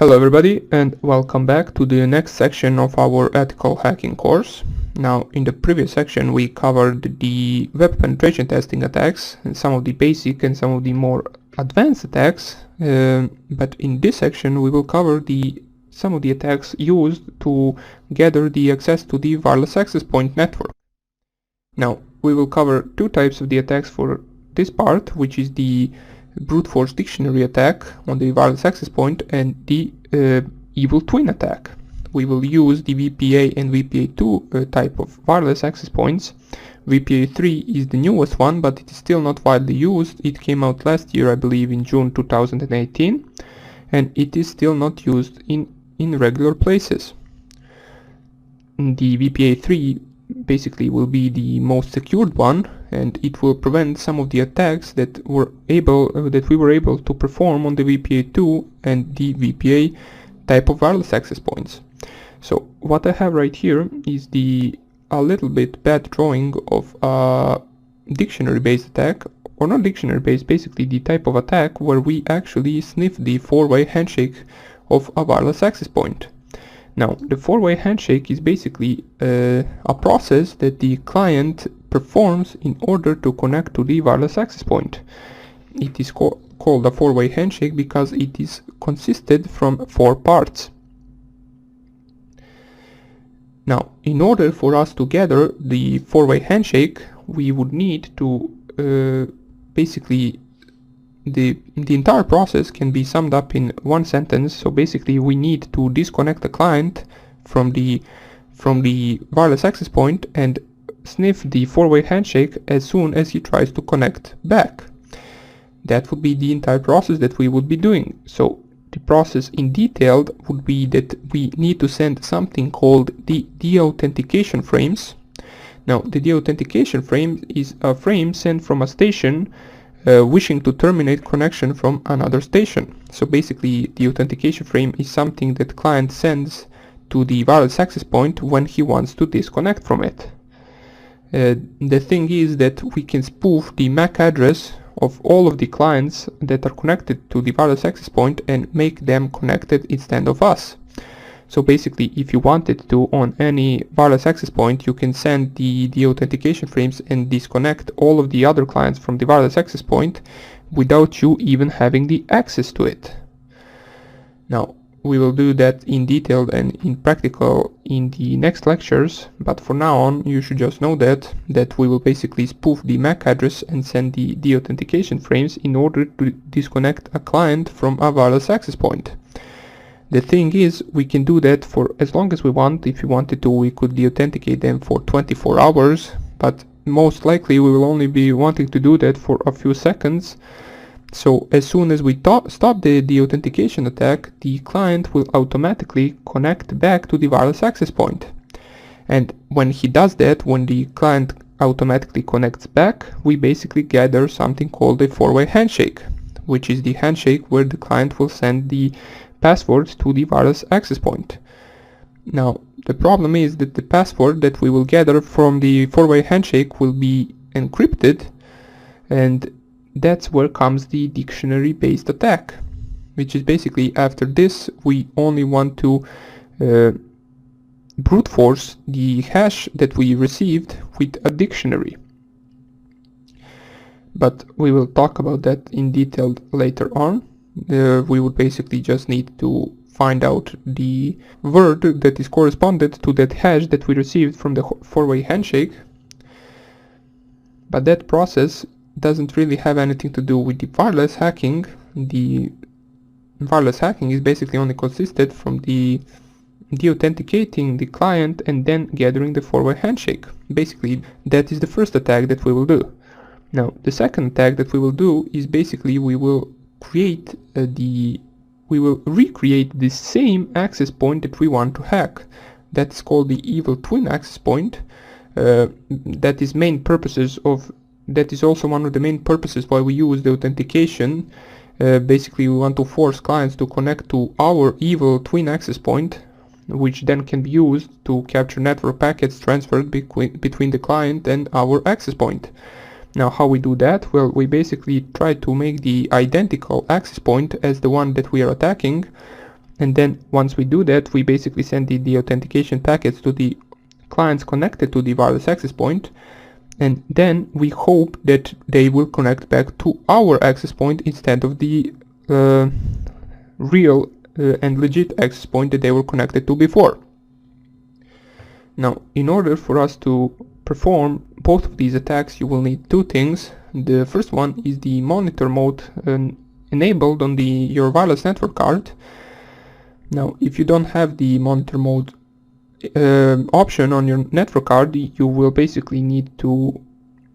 Hello everybody and welcome back to the next section of our ethical hacking course. Now, in the previous section we covered the web penetration testing attacks and some of the basic and some of the more advanced attacks, but in this section we will cover some of the attacks used to gather the access to the wireless access point network. Now, we will cover two types of the attacks for this part, which is the brute force dictionary attack on the wireless access point and the evil twin attack. We will use the VPA and VPA2 type of wireless access points. VPA3 is the newest one, but it is still not widely used. It came out last year, I believe, in June 2018, and it is still not used in regular places. The VPA3 basically will be the most secured one, and it will prevent some of the attacks that we were able to perform on the VPA2 and the VPA type of wireless access points. So what I have right here is a little bit bad drawing of a dictionary based attack, or not dictionary based, basically the type of attack where we actually sniff the four-way handshake of a wireless access point. Now, the four-way handshake is basically a process that the client performs in order to connect to the wireless access point. It is called a four-way handshake because it is consisted from four parts. Now, in order for us to gather the four-way handshake, we would need to basically the entire process can be summed up in one sentence. So basically we need to disconnect the client from the wireless access point and sniff the four-way handshake as soon as he tries to connect back. That would be the entire process that we would be doing. So the process in detail would be that we need to send something called the Authentication Frames. Now, the Authentication Frame is a frame sent from a station wishing to terminate connection from another station. So basically the authentication frame is something that client sends to the wireless access point when he wants to disconnect from it. The thing is that we can spoof the MAC address of all of the clients that are connected to the wireless access point and make them connected instead of us. So basically, if you wanted to on any wireless access point, you can send the authentication frames and disconnect all of the other clients from the wireless access point without you even having the access to it. Now, we will do that in detail and in practical in the next lectures, but for now on, you should just know that we will basically spoof the MAC address and send the authentication frames in order to disconnect a client from a wireless access point. The thing is, we can do that for as long as we want. If we wanted to, we could deauthenticate them for 24 hours, but most likely we will only be wanting to do that for a few seconds. So as soon as we stop the authentication attack, the client will automatically connect back to the wireless access point. And when he does that, when the client automatically connects back, we basically gather something called a four-way handshake, which is the handshake where the client will send the passwords to the wireless access point. Now, the problem is that the password that we will gather from the four-way handshake will be encrypted, and that's where comes the dictionary based attack, which is basically after this we only want to brute force the hash that we received with a dictionary. But we will talk about that in detail later on. We would basically just need to find out the word that is corresponded to that hash that we received from the four-way handshake. But that process doesn't really have anything to do with the wireless hacking. The wireless hacking is basically only consisted from the authenticating the client and then gathering the four-way handshake. Basically, that is the first attack that we will do. Now, the second attack that we will do is basically we will recreate the same access point that we want to hack. That's called the evil twin access point. That is also one of the main purposes why we use the authentication. Basically, we want to force clients to connect to our evil twin access point, which then can be used to capture network packets transferred between the client and our access point. Now, how we do that? Well, we basically try to make the identical access point as the one that we are attacking, And then once we do that, we basically send the authentication packets to the clients connected to the wireless access point, and then we hope that they will connect back to our access point instead of the real and legit access point that they were connected to before. Now, in order for us to perform both of these attacks, you will need two things. The first one is the monitor mode enabled on your wireless network card. Now, if you don't have the monitor mode option on your network card, you will basically need to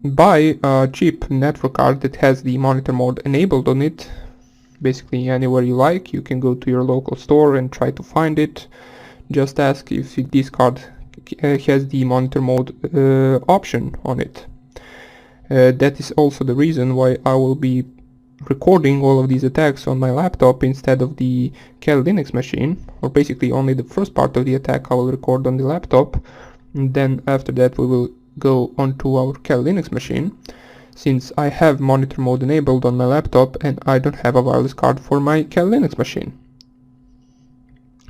buy a cheap network card that has the monitor mode enabled on it. Basically anywhere you like, you can go to your local store and try to find it. Just ask if this card has the monitor mode option on it. That is also the reason why I will be recording all of these attacks on my laptop instead of the Kali Linux machine, or basically only the first part of the attack I will record on the laptop, and then after that we will go onto our Kali Linux machine, since I have monitor mode enabled on my laptop and I don't have a wireless card for my Kali Linux machine.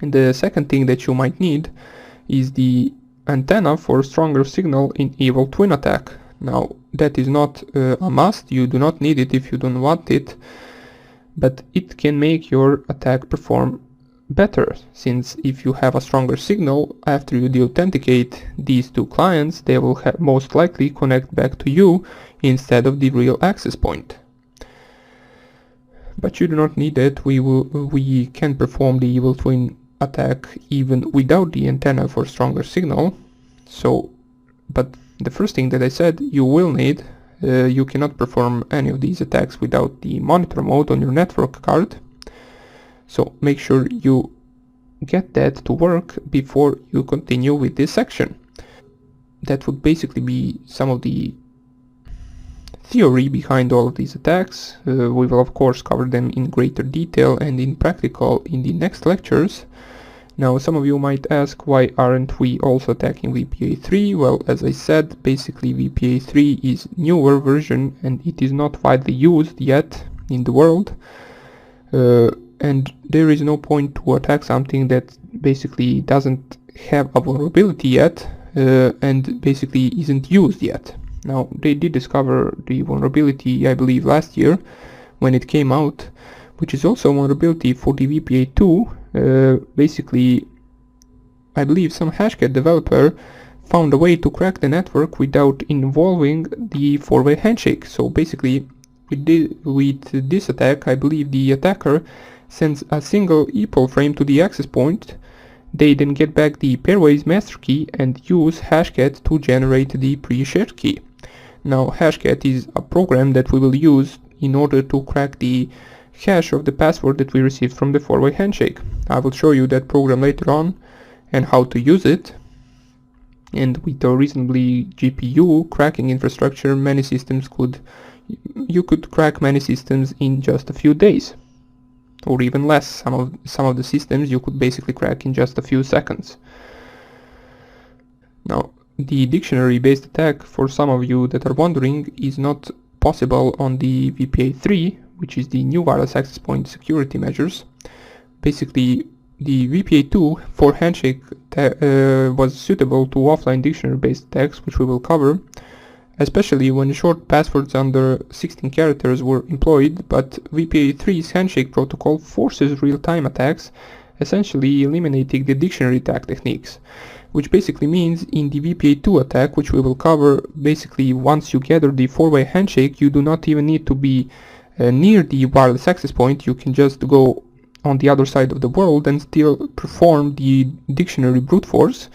And the second thing that you might need is the antenna for stronger signal in Evil Twin attack. Now, that is not a must, you do not need it if you don't want it, but it can make your attack perform better, since if you have a stronger signal, after you deauthenticate these two clients, they will most likely connect back to you instead of the real access point. But you do not need it, we can perform the Evil Twin attack even without the antenna for stronger signal. So, but the first thing that I said you will need, you cannot perform any of these attacks without the monitor mode on your network card. So make sure you get that to work before you continue with this section. That would basically be some of the theory behind all of these attacks. We will of course cover them in greater detail and in practical in the next lectures. Now, some of you might ask, why aren't we also attacking VPA3? Well, as I said, basically VPA3 is newer version and it is not widely used yet in the world. And there is no point to attack something that basically doesn't have a vulnerability yet and basically isn't used yet. Now, they did discover the vulnerability, I believe, last year when it came out, which is also a vulnerability for the VPA2. Basically, I believe some Hashcat developer found a way to crack the network without involving the four-way handshake. So basically, with this attack, I believe the attacker sends a single EPOL frame to the access point. They then get back the pairwise master key and use Hashcat to generate the pre-shared key. Now, Hashcat is a program that we will use in order to crack the hash of the password that we received from the four-way handshake. I will show you that program later on and how to use it. And with a reasonably GPU cracking infrastructure, you could crack many systems in just a few days, or even less. Some of the systems you could basically crack in just a few seconds. Now, the dictionary-based attack, for some of you that are wondering, is not possible on the VPA3, which is the new wireless access point security measures. Basically, the VPA2 for Handshake was suitable to offline dictionary-based attacks, which we will cover, especially when short passwords under 16 characters were employed, but VPA3's Handshake protocol forces real-time attacks, essentially eliminating the dictionary attack techniques, which basically means in the VPA2 attack, which we will cover, basically once you gather the four-way handshake, you do not even need to be near the wireless access point. You can just go on the other side of the world and still perform the dictionary brute force,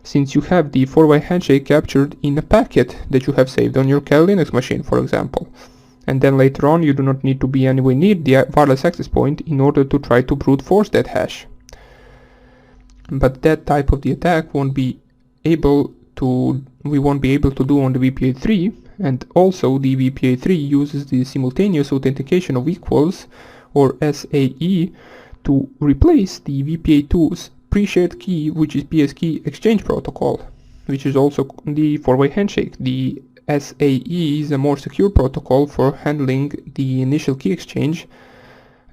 since you have the four-way handshake captured in a packet that you have saved on your Kali Linux machine, for example. And then later on you do not need to be anywhere near the wireless access point in order to try to brute force that hash. But that type of the attack we won't be able to do on the VPA3, and also the VPA3 uses the simultaneous authentication of equals, or SAE, to replace the VPA2's pre-shared key, which is PS key exchange protocol, which is also the four-way handshake. The SAE is a more secure protocol for handling the initial key exchange,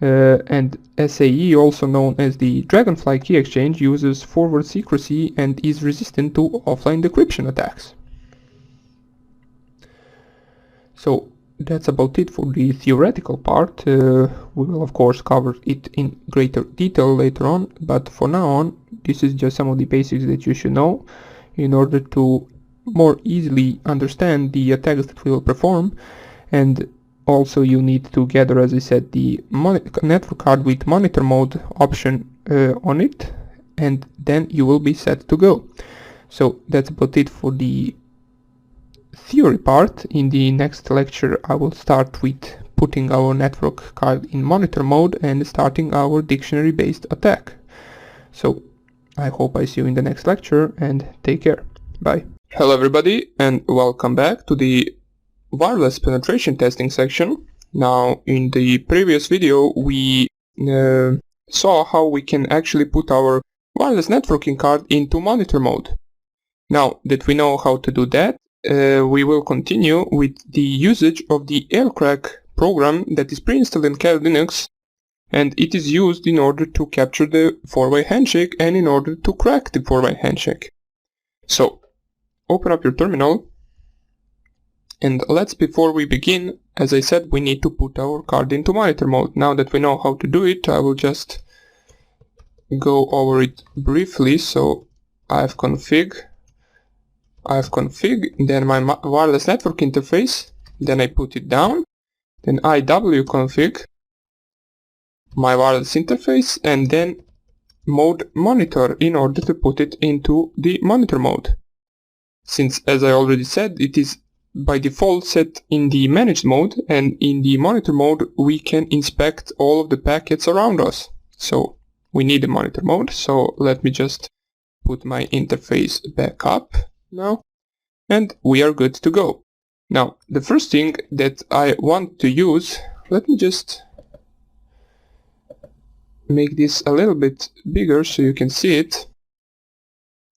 and SAE, also known as the Dragonfly Key Exchange, uses forward secrecy and is resistant to offline decryption attacks. So that's about it for the theoretical part. We will of course cover it in greater detail later on, but for now on, this is just some of the basics that you should know in order to more easily understand the attacks that we will perform. And also you need to gather, as I said, the network card with monitor mode option on it, and then you will be set to go. So that's about it for the theory part. In the next lecture I will start with putting our network card in monitor mode and starting our dictionary based attack. So I hope I see you in the next lecture, and take care. Bye. Hello everybody, and welcome back to the wireless penetration testing section. Now, in the previous video we saw how we can actually put our wireless networking card into monitor mode. Now that we know how to do that, we will continue with the usage of the Aircrack program that is pre-installed in Kali Linux, and it is used in order to capture the 4-way handshake and in order to crack the 4-way handshake. So open up your terminal, and before we begin, as I said, we need to put our card into monitor mode. Now that we know how to do it, I will just go over it briefly. So I have config, then my wireless network interface, then I put it down, then I config my wireless interface, and then mode monitor in order to put it into the monitor mode. Since, as I already said, it is by default set in the managed mode, and in the monitor mode we can inspect all of the packets around us. So we need a monitor mode, so let me just put my interface back up now, and we are good to go. Now the first thing that I want to use, let me just make this a little bit bigger so you can see it.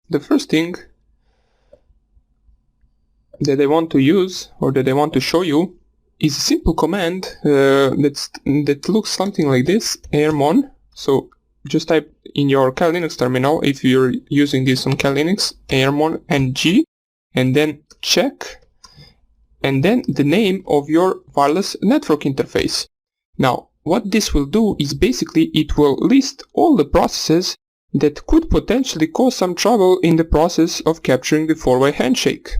The first thing that I want to use, or that I want to show you, is a simple command that looks something like this, airmon. So just type in your Kali Linux terminal, if you're using this on Kali Linux, airmon ng, and then check, and then the name of your wireless network interface. Now what this will do is basically it will list all the processes that could potentially cause some trouble in the process of capturing the 4-way handshake.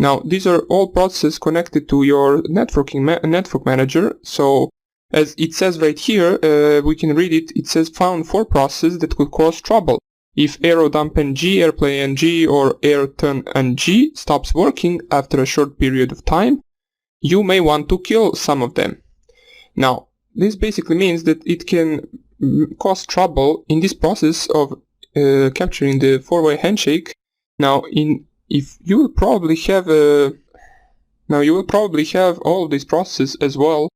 Now these are all processes connected to your network manager. So as it says right here, we can read it. It says found 4 processes that could cause trouble. If airodump ng, airplay ng, or airturn ng stops working after a short period of time, you may want to kill some of them. Now this basically means that it can cause trouble in this process of capturing the 4-way handshake. Now you will probably have all of these processes as well,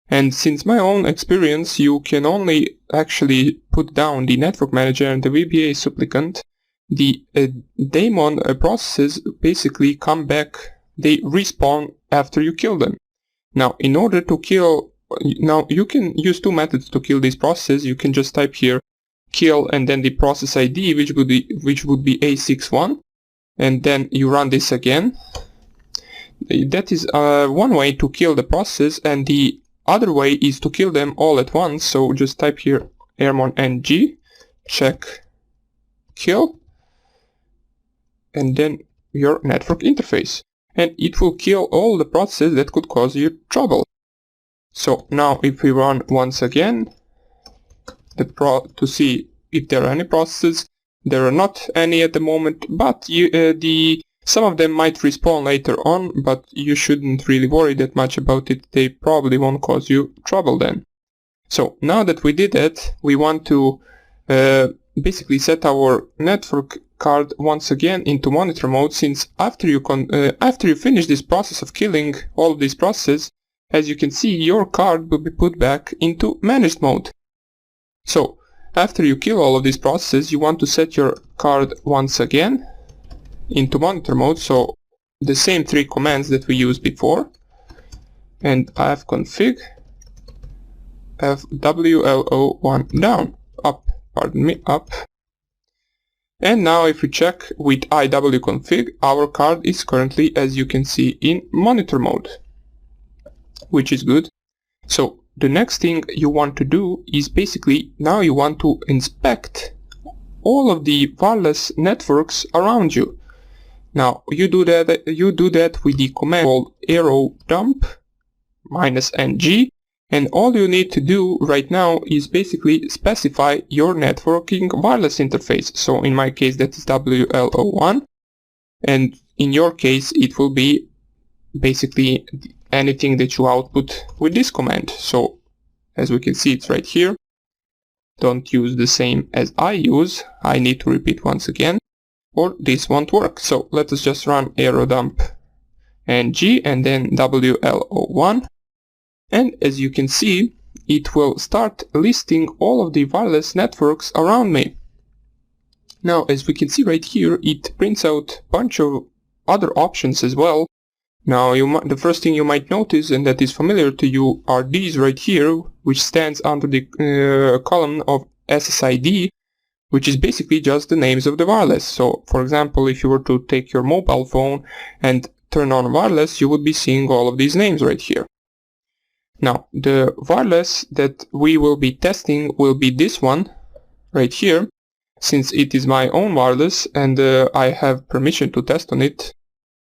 and since my own experience, you can only actually put down the network manager and the VBA supplicant. The daemon processes basically come back, they respawn after you kill them. Now in order to kill, now you can use 2 methods to kill these processes. You can just type here kill and then the process ID, which would be A61. And then you run this again. That is one way to kill the process, and the other way is to kill them all at once. So just type here airmon ng, check, kill, and then your network interface, and it will kill all the processes that could cause you trouble. So now if we run once again to see if there are any processes, there are not any at the moment, but some of them might respawn later on, but you shouldn't really worry that much about it. They probably won't cause you trouble then. So now that we did that, we want to basically set our network card once again into monitor mode, since after you finish this process of killing all of these processes, as you can see, your card will be put back into managed mode. So after you kill all of these processes, you want to set your card once again into monitor mode, so the same 3 commands that we used before, and I have config, FWLO1 down, up, up. And now if we check with IWconfig, our card is currently, as you can see, in monitor mode, which is good. So the next thing you want to do is basically now you want to inspect all of the wireless networks around you. Now you do that with the command called airodump -ng, and all you need to do right now is basically specify your networking wireless interface. So in my case that is WLO1, and in your case it will be basically anything that you output with this command. So as we can see, it's right here. Don't use the same as I use. I need to repeat once again, or this won't work. So let us just run airodump ng and then WLO1. And as you can see, it will start listing all of the wireless networks around me. Now, as we can see right here, it prints out a bunch of other options as well. Now, the first thing you might notice, and that is familiar to you, are these right here, which stands under the column of SSID, which is basically just the names of the wireless. So, for example, if you were to take your mobile phone and turn on wireless, you would be seeing all of these names right here. Now, the wireless that we will be testing will be this one right here, since it is my own wireless and I have permission to test on it.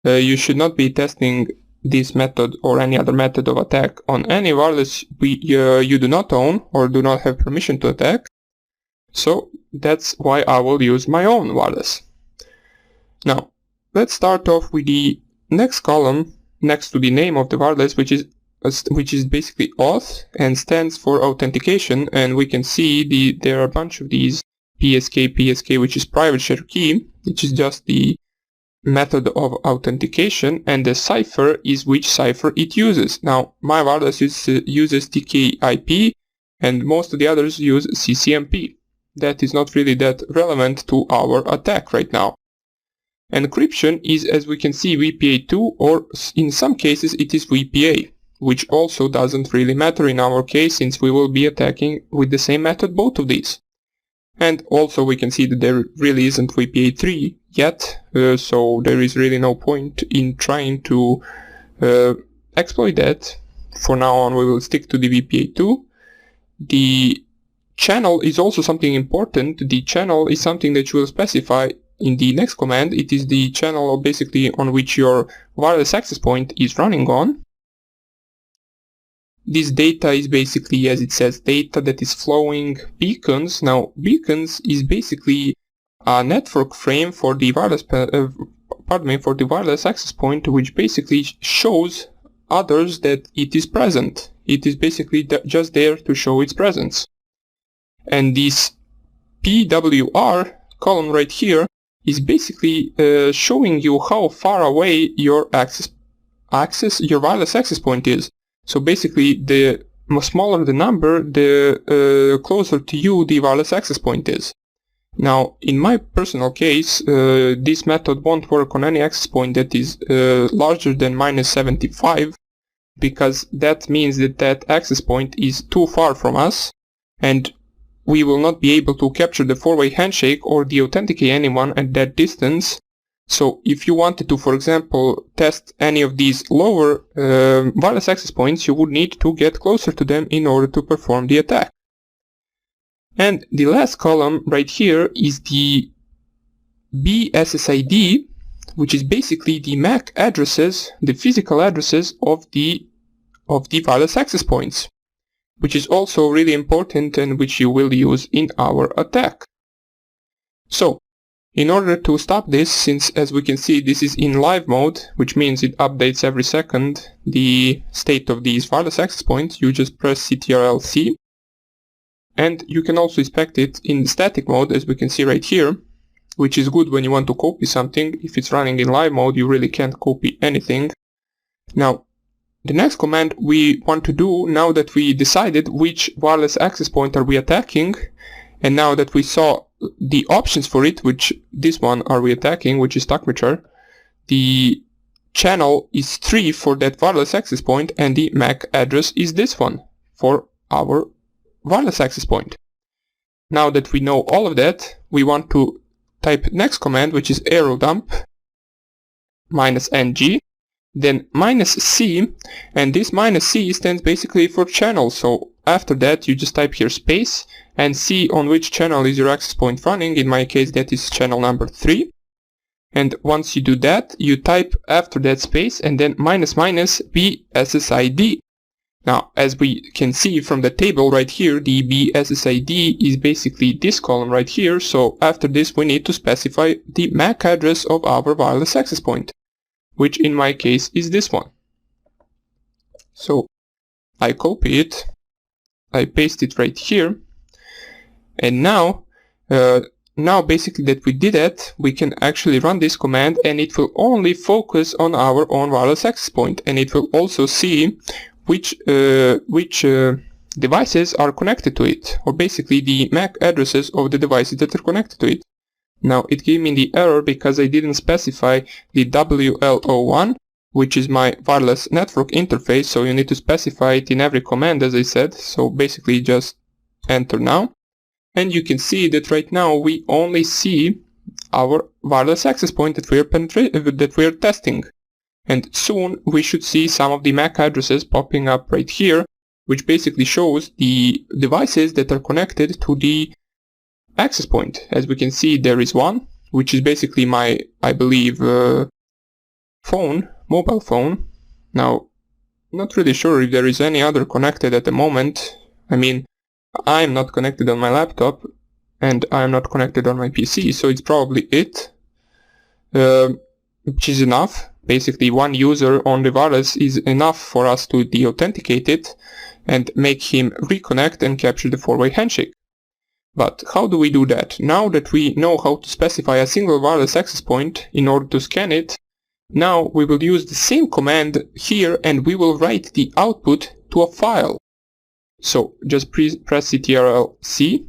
You should not be testing this method or any other method of attack on any wireless you do not own or do not have permission to attack. So that's why I will use my own wireless. Now, let's start off with the next column next to the name of the wireless, which is basically auth and stands for authentication, and we can see there are a bunch of these PSK, which is private share key, which is just the method of authentication, and the cipher is which cipher it uses. Now, my wireless uses TKIP and most of the others use CCMP. That is not really that relevant to our attack right now. Encryption is, as we can see, VPA2, or in some cases it is VPA, which also doesn't really matter in our case, since we will be attacking with the same method both of these. And also we can see that there really isn't VPA3 yet, so there is really no point in trying to exploit that. For now on we will stick to the VPA2. The channel is also something important. The channel is something that you will specify in the next command. It is the channel basically on which your wireless access point is running on. This data is basically, as it says, data that is flowing beacons. Now, beacons is basically a network frame for the wireless, for the wireless access point, which basically shows others that it is present. It is basically just there to show its presence. And this PWR column right here is basically showing you how far away your wireless access point is. So basically, the smaller the number, the closer to you the wireless access point is. Now, in my personal case, this method won't work on any access point that is larger than -75, because that means that that access point is too far from us, and we will not be able to capture the four-way handshake or de-authenticate anyone at that distance. So if you wanted to, for example, test any of these lower wireless access points, you would need to get closer to them in order to perform the attack. And the last column right here is the BSSID, which is basically the MAC addresses, the physical addresses of the wireless access points, which is also really important and which you will use in our attack. So, in order to stop this, since as we can see this is in live mode, which means it updates every second the state of these wireless access points, you just press Ctrl+C, and you can also inspect it in static mode, as we can see right here, which is good when you want to copy something. If it's running in live mode, you really can't copy anything. Now, the next command we want to do, now that we decided which wireless access point are we attacking, and now that we saw the options for it, which this one are we attacking, which is temperature, the channel is 3 for that wireless access point, and the MAC address is this one for our wireless access point. Now that we know all of that, we want to type next command, which is airodump -ng, then -c, and this -c stands basically for channel. So after that you just type here space and see on which channel is your access point running. In my case that is channel number 3. And once you do that, you type after that space and then --bssid. Now, as we can see from the table right here, the bssid is basically this column right here. So after this we need to specify the MAC address of our wireless access point, which in my case is this one. So I copy it, I paste it right here, and now basically that we did it, we can actually run this command and it will only focus on our own wireless access point, and it will also see which devices are connected to it, or basically the MAC addresses of the devices that are connected to it. Now it gave me the error because I didn't specify the WLO1, which is my wireless network interface, so you need to specify it in every command, as I said. So basically just enter now, and you can see that right now we only see our wireless access point that we are testing. And soon we should see some of the MAC addresses popping up right here, which basically shows the devices that are connected to the access point. As we can see, there is one, which is basically my, I believe, mobile phone. Now, not really sure if there is any other connected at the moment. I mean, I'm not connected on my laptop and I'm not connected on my PC, so it's probably it, which is enough. Basically, one user on the wireless is enough for us to de-authenticate it and make him reconnect and capture the 4-way handshake. But how do we do that? Now that we know how to specify a single wireless access point in order to scan it, now we will use the same command here and we will write the output to a file. So just press Ctrl+C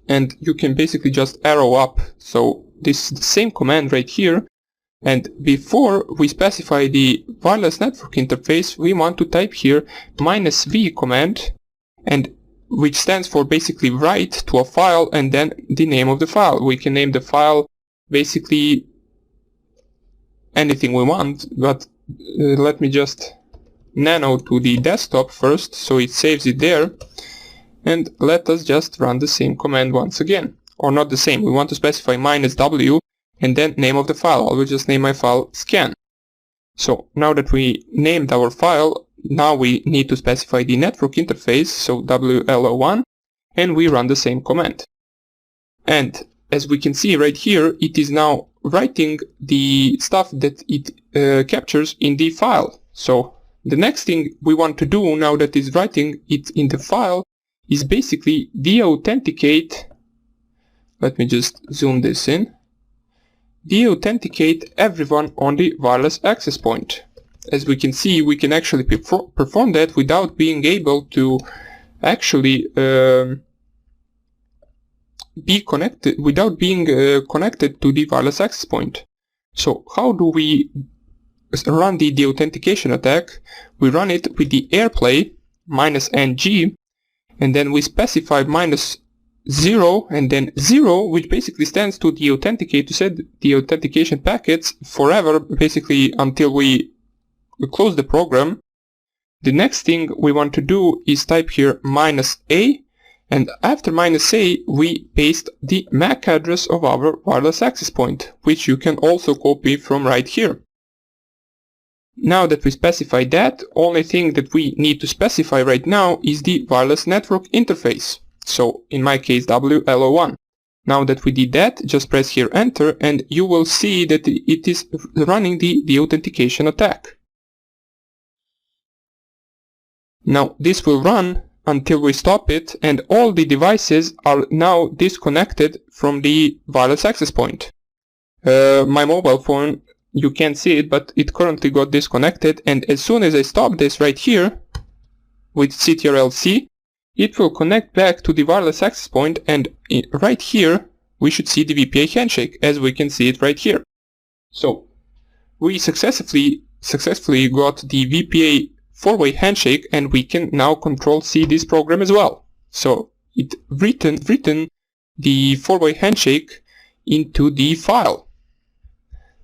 and you can basically just arrow up. So this is the same command right here, and before we specify the wireless network interface, we want to type here -v command, and which stands for basically write to a file and then the name of the file. We can name the file basically anything we want, but let me just nano to the desktop first so it saves it there, and let us just run the same command once again. Or not the same, we want to specify -w and then name of the file. I will just name my file scan. So now that we named our file, now we need to specify the network interface, so WLO1, and we run the same command. And as we can see right here, it is now writing the stuff that it captures in the file. So the next thing we want to do now that it's writing it in the file is basically de-authenticate. Let me just zoom this in. De-authenticate everyone on the wireless access point. As we can see, we can actually perform that without being able to actually be connected, without being connected to the wireless access point. So how do we run the de-authentication attack? We run it with the airplay -ng, and then we specify -0 and then 0, which basically stands to de-authenticate, to set the authentication packets forever, basically until we close the program. The next thing we want to do is type here -a, and after -a we paste the MAC address of our wireless access point, which you can also copy from right here. Now that we specified that, only thing that we need to specify right now is the wireless network interface. So in my case WLO1. Now that we did that, just press here enter and you will see that it is running the authentication attack. Now this will run until we stop it, and all the devices are now disconnected from the wireless access point. My mobile phone, you can't see it, but it currently got disconnected, and as soon as I stop this right here with Ctrl+C, it will connect back to the wireless access point, and right here we should see the VPA handshake, as we can see it right here. So we successfully got the VPA four-way handshake, and we can now Control-C this program as well. So it written the four-way handshake into the file.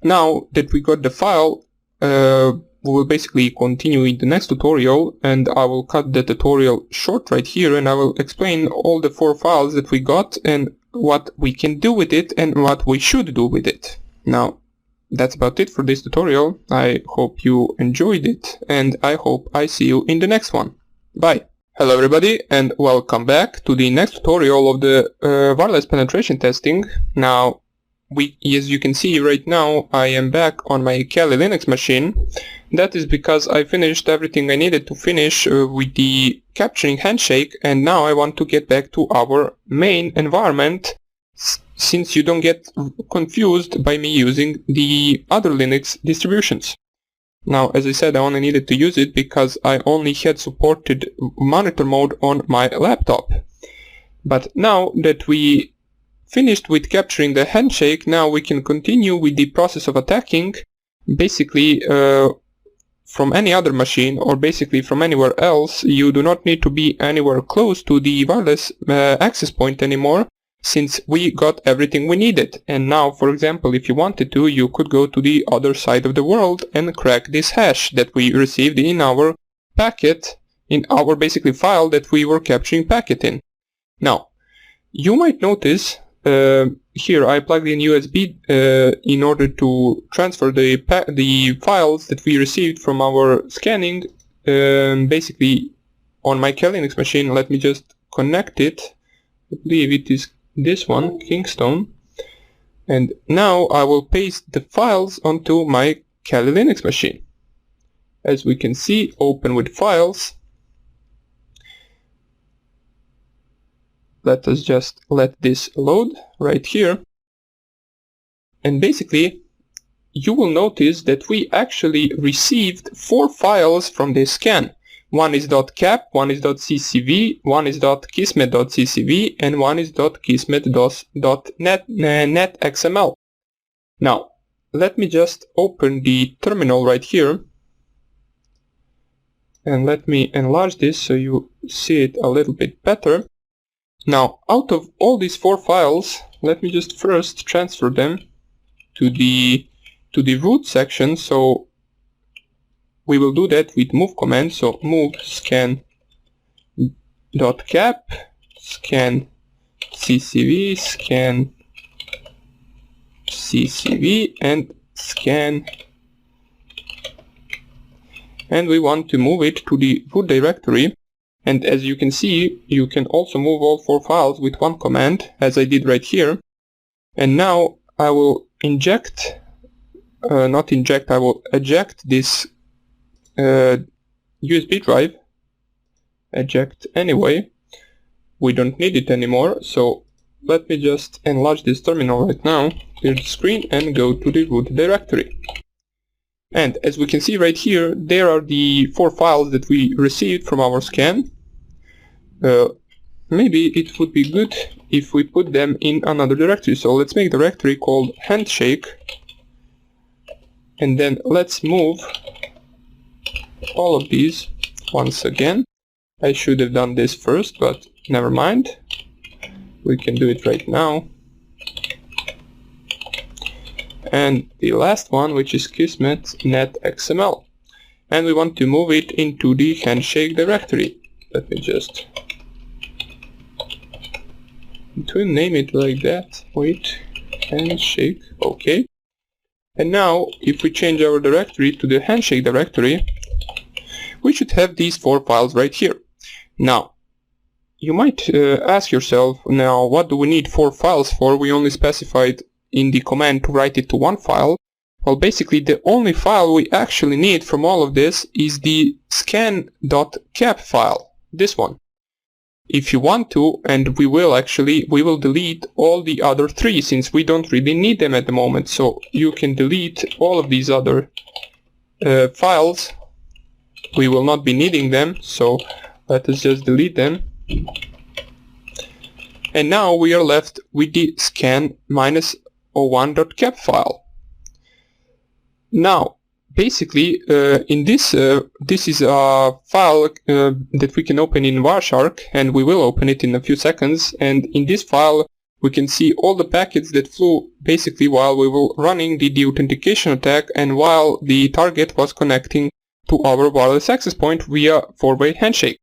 Now that we got the file, we will basically continue in the next tutorial, and I will cut the tutorial short right here, and I will explain all the 4 files that we got and what we can do with it and what we should do with it. Now, that's about it for this tutorial. I hope you enjoyed it, and I hope I see you in the next one. Bye! Hello everybody, and welcome back to the next tutorial of the wireless penetration testing. Now, as you can see right now, I am back on my Kali Linux machine. That is because I finished everything I needed to finish with the capturing handshake, and now I want to get back to our main environment, since you don't get confused by me using the other Linux distributions. Now, as I said, I only needed to use it because I only had supported monitor mode on my laptop. But now that we finished with capturing the handshake, now we can continue with the process of attacking, basically from any other machine, or basically from anywhere else. You do not need to be anywhere close to the wireless access point anymore, since we got everything we needed. And now, for example, if you wanted to, you could go to the other side of the world and crack this hash that we received in our packet, in our basically file that we were capturing packet in. Now, you might notice here I plugged in USB in order to transfer the files that we received from our scanning basically on my Kali Linux machine. Let me just connect it. I believe it is this one, Kingston. And now I will paste the files onto my Kali Linux machine. As we can see, open with files. Let us just let this load right here. And basically, you will notice that we actually received 4 files from this scan. One is .cap, one is .ccv, one is .kismet.ccv, and one is .kismet.net.xml. Now, let me just open the terminal right here. And let me enlarge this so you see it a little bit better. Now, out of all these 4 files, let me just first transfer them to the root section. So we will do that with move command. So move scan.cap, scan ccv, scan ccv, and scan. And we want to move it to the root directory. And as you can see, you can also move all 4 files with one command, as I did right here. And now I will eject this USB drive. Eject anyway. We don't need it anymore, so let me just enlarge this terminal right now, clear the screen, and go to the root directory. And as we can see right here, there are the 4 files that we received from our scan. Maybe it would be good if we put them in another directory. So let's make a directory called Handshake. And then let's move all of these once again. I should have done this first, but never mind. We can do it right now. And the last one, which is Kismet.net.xml. And we want to move it into the Handshake directory. Let me just name it like that. Wait, Handshake, okay. And now, if we change our directory to the Handshake directory, we should have these 4 files right here. Now, you might ask yourself, now what do we need 4 files for? We only specified in the command to write it to 1 file. Well, basically the only file we actually need from all of this is the scan.cap file, this one. If you want to, and we will delete all the other 3, since we don't really need them at the moment. So you can delete all of these other files. We will not be needing them, so let us just delete them. And now we are left with the scan-01.cap file. Now, basically, in this is a file that we can open in Wireshark, and we will open it in a few seconds. And in this file, we can see all the packets that flew basically while we were running the authentication attack and while the target was connecting to our wireless access point via four-way handshake.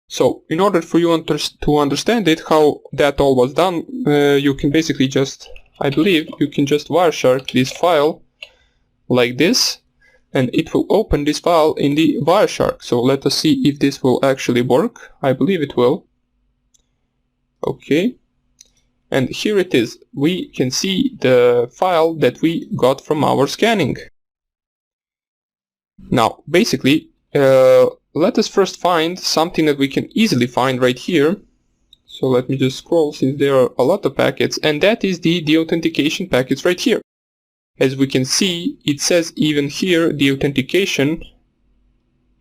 So in order for you to understand it, how that all was done, you can basically just, I believe, you can just Wireshark this file like this, and it will open this file in the Wireshark. So let us see if this will actually work. I believe it will. Okay. And here it is. We can see the file that we got from our scanning. Now, basically, let us first find something that we can easily find right here. So let me just scroll, since there are a lot of packets, and that is the authentication packets right here. As we can see, it says even here the authentication,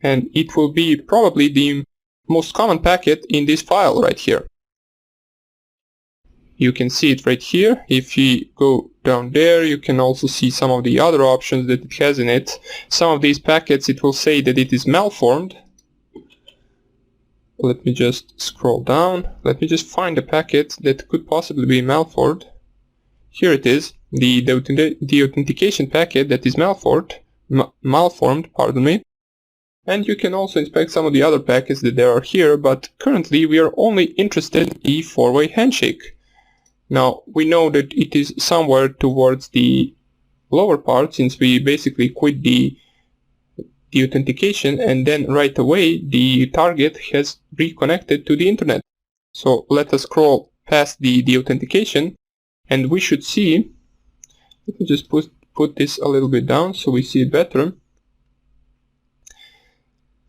and it will be probably the most common packet in this file right here. You can see it right here. If you go down there, you can also see some of the other options that it has in it. Some of these packets, it will say that it is malformed. Let me just scroll down. Let me just find a packet that could possibly be malformed. Here it is, the authentication packet that is malformed, pardon me. And you can also inspect some of the other packets that there are here, but currently we are only interested in the four-way handshake. Now, we know that it is somewhere towards the lower part, since we basically quit the authentication, and then right away the target has reconnected to the internet. So let us scroll past the authentication, and we should see, let me just put this a little bit down so we see it better.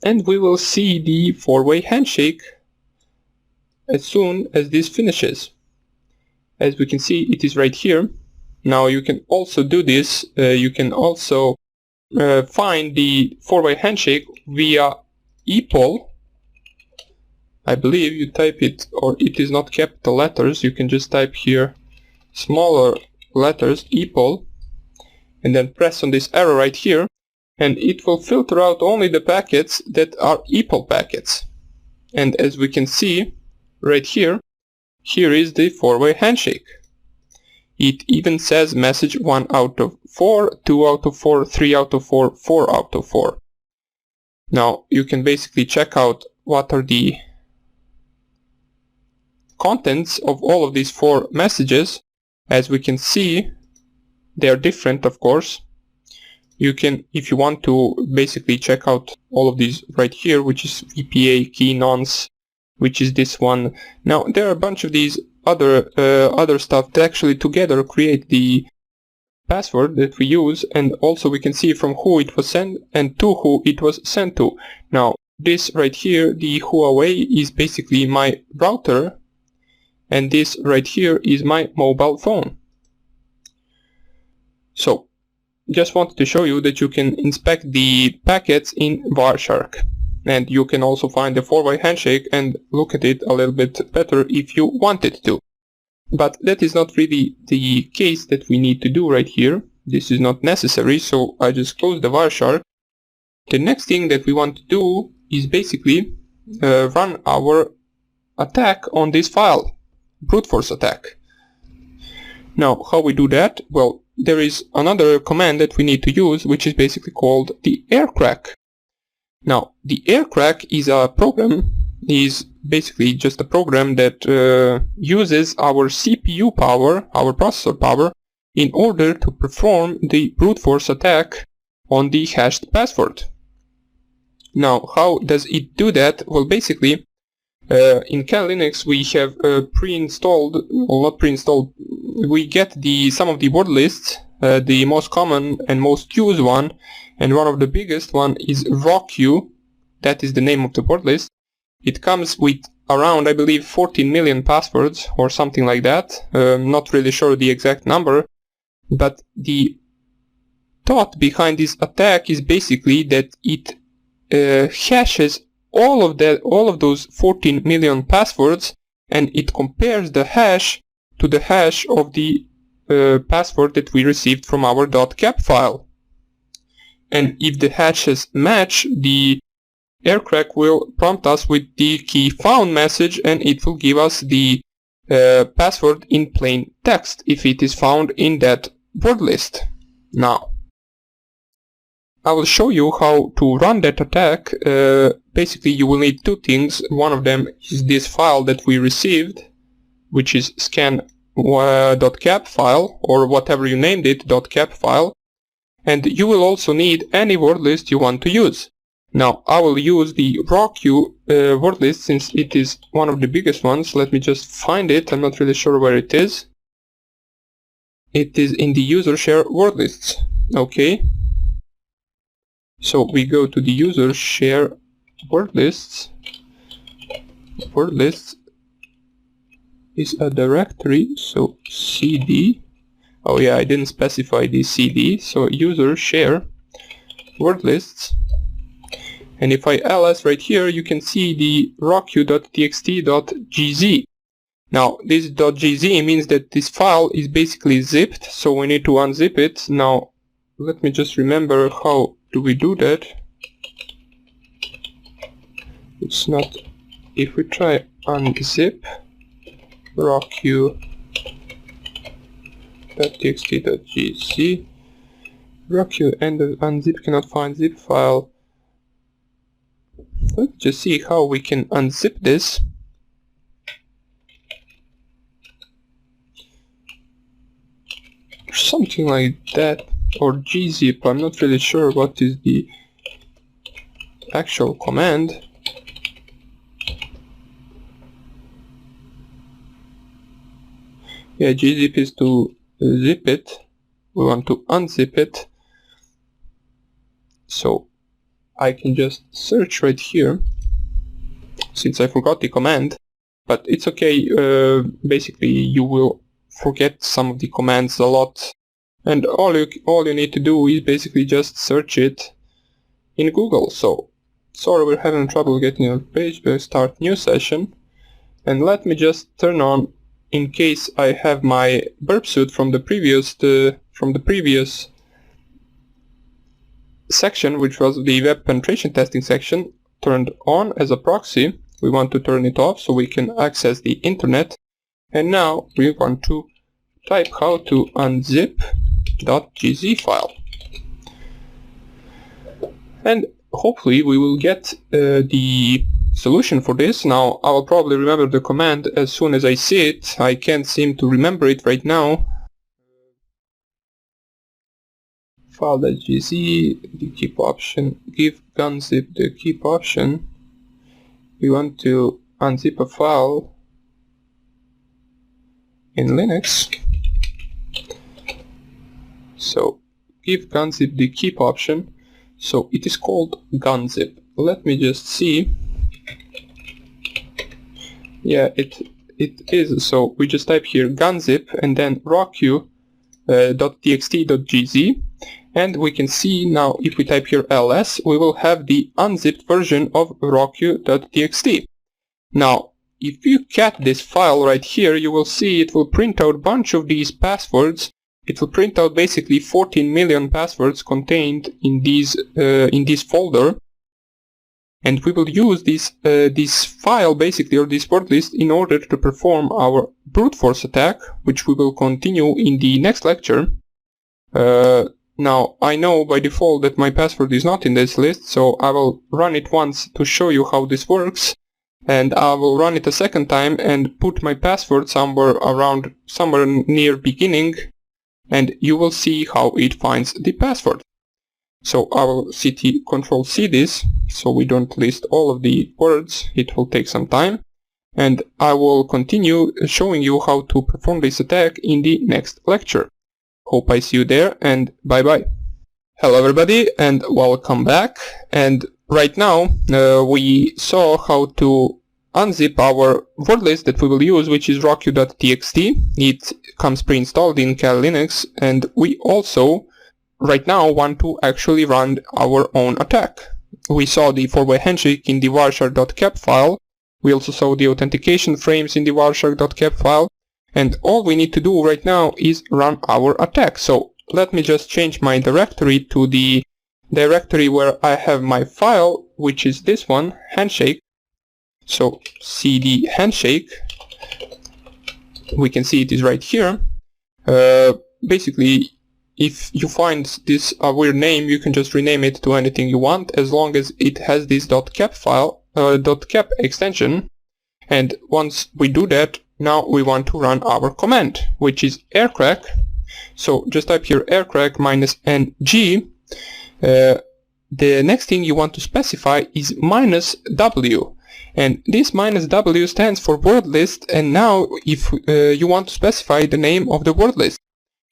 And we will see the four-way handshake as soon as this finishes. As we can see, it is right here. Now you can also do this, you can also find the four-way handshake via ePOL. I believe you type it, or it is not capital letters, you can just type here smaller letters, ePOL, and then press on this arrow right here, and it will filter out only the packets that are ePOL packets. And as we can see right here, here is the four-way handshake. It even says message 1 out of 4, 2 out of 4, 3 out of 4, 4 out of 4. Now you can basically check out what are the contents of all of these 4 messages. As we can see, they are different, of course. You can, if you want to, basically check out all of these right here, which is VPA, key nonce, which is this one. Now there are a bunch of these other stuff that actually together create the password that we use, and also we can see from who it was sent and to who it was sent to. Now this right here, the Huawei, is basically my router, and this right here is my mobile phone. So just wanted to show you that you can inspect the packets in Wireshark. And you can also find the four-way handshake and look at it a little bit better if you wanted to. But that is not really the case that we need to do right here. This is not necessary, so I just close the Wireshark. The next thing that we want to do is basically run our attack on this file, brute force attack. Now, how we do that? Well, there is another command that we need to use, which is basically called the Aircrack. Now, the Aircrack is a program, is basically just a program that uses our CPU power, our processor power, in order to perform the brute force attack on the hashed password. Now, how does it do that? Well, basically, in Kali Linux we have pre-installed, well, not pre-installed, we get some of the word lists, the most common and most used one, and one of the biggest one is ROQ. That is the name of the word list. It comes with around, I believe, 14 million passwords or something like that. Not really sure the exact number, but the thought behind this attack is basically that it hashes all of those 14 million passwords, and it compares the hash to the hash of the password that we received from our .cap file. and if the hashes match, the Aircrack will prompt us with the key found message, and it will give us the password in plain text if it is found in that word list. Now, I will show you how to run that attack. Basically, you will need two things. One of them is this file that we received, which is scan.cap file, or whatever you named it, .cap file. And you will also need any word list you want to use. Now, I will use the RawQ word list since it is one of the biggest ones. Let me just find it. I'm not really sure where it is. It is in the user share word lists. Okay. So we go to the user share word lists. Word lists is a directory, so cd. Oh yeah, I didn't specify the cd, so user share word lists. And if I ls right here, you can see the rawq.txt.gz. Now, this .gz means that this file is basically zipped, so we need to unzip it. Now, let me just remember how do we do that. It's not, if we try unzip rawq.txt.gz, rawq and the unzip cannot find zip file. Let's just see how we can unzip this. Something like that, or gzip, I'm not really sure what is the actual command. Yeah, gzip is to zip it. We want to unzip it. So I can just search right here, since I forgot the command, but it's okay. Basically, you will forget some of the commands a lot, and all you need to do is basically just search it in Google. So, sorry, we're having trouble getting on the page. We'll start new session, and let me just turn on, in case I have my burp suit from the previous section, which was the web penetration testing section, turned on as a proxy. We want to turn it off so we can access the internet. And now we want to type how to unzip.gz file. And hopefully we will get the solution for this. Now, I will probably remember the command as soon as I see it. I can't seem to remember it right now. File.gz, the keep option, give unzip the keep option. We want to unzip a file in Linux. So give unzip the keep option. So it is called gunzip. Let me just see. Yeah, it is. So we just type here gunzip and then rawq.txt.gz. And we can see now, if we type here ls, we will have the unzipped version of rawq.txt. Now, if you cat this file right here, you will see it will print out a bunch of these passwords. It will print out basically 14 million passwords contained in this folder. And we will use this file basically, or this word list, in order to perform our brute force attack, which we will continue in the next lecture. Now, I know by default that my password is not in this list, so I will run it once to show you how this works, and I will run it a second time and put my password somewhere near beginning, and you will see how it finds the password. So I will Control-C this, so we don't list all of the words. It will take some time, and I will continue showing you how to perform this attack in the next lecture. Hope I see you there, and bye bye. Hello everybody and welcome back. And right now we saw how to unzip our word list that we will use, which is rawq.txt. It comes pre-installed in Kali Linux, and we also right now want to actually run our own attack. We saw the 4-way handshake in the varchar.cap file. We also saw the authentication frames in the varchar.cap file. And all we need to do right now is run our attack. So let me just change my directory to the directory where I have my file, which is this one, Handshake. So cd Handshake, we can see it is right here. Basically, if you find this a weird name, you can just rename it to anything you want, as long as it has this .cap file, .cap extension. And once we do that, now we want to run our command, which is Aircrack. So just type here Aircrack -ng. The next thing you want to specify is -w. And this -w stands for word list, and now if you want to specify the name of the word list.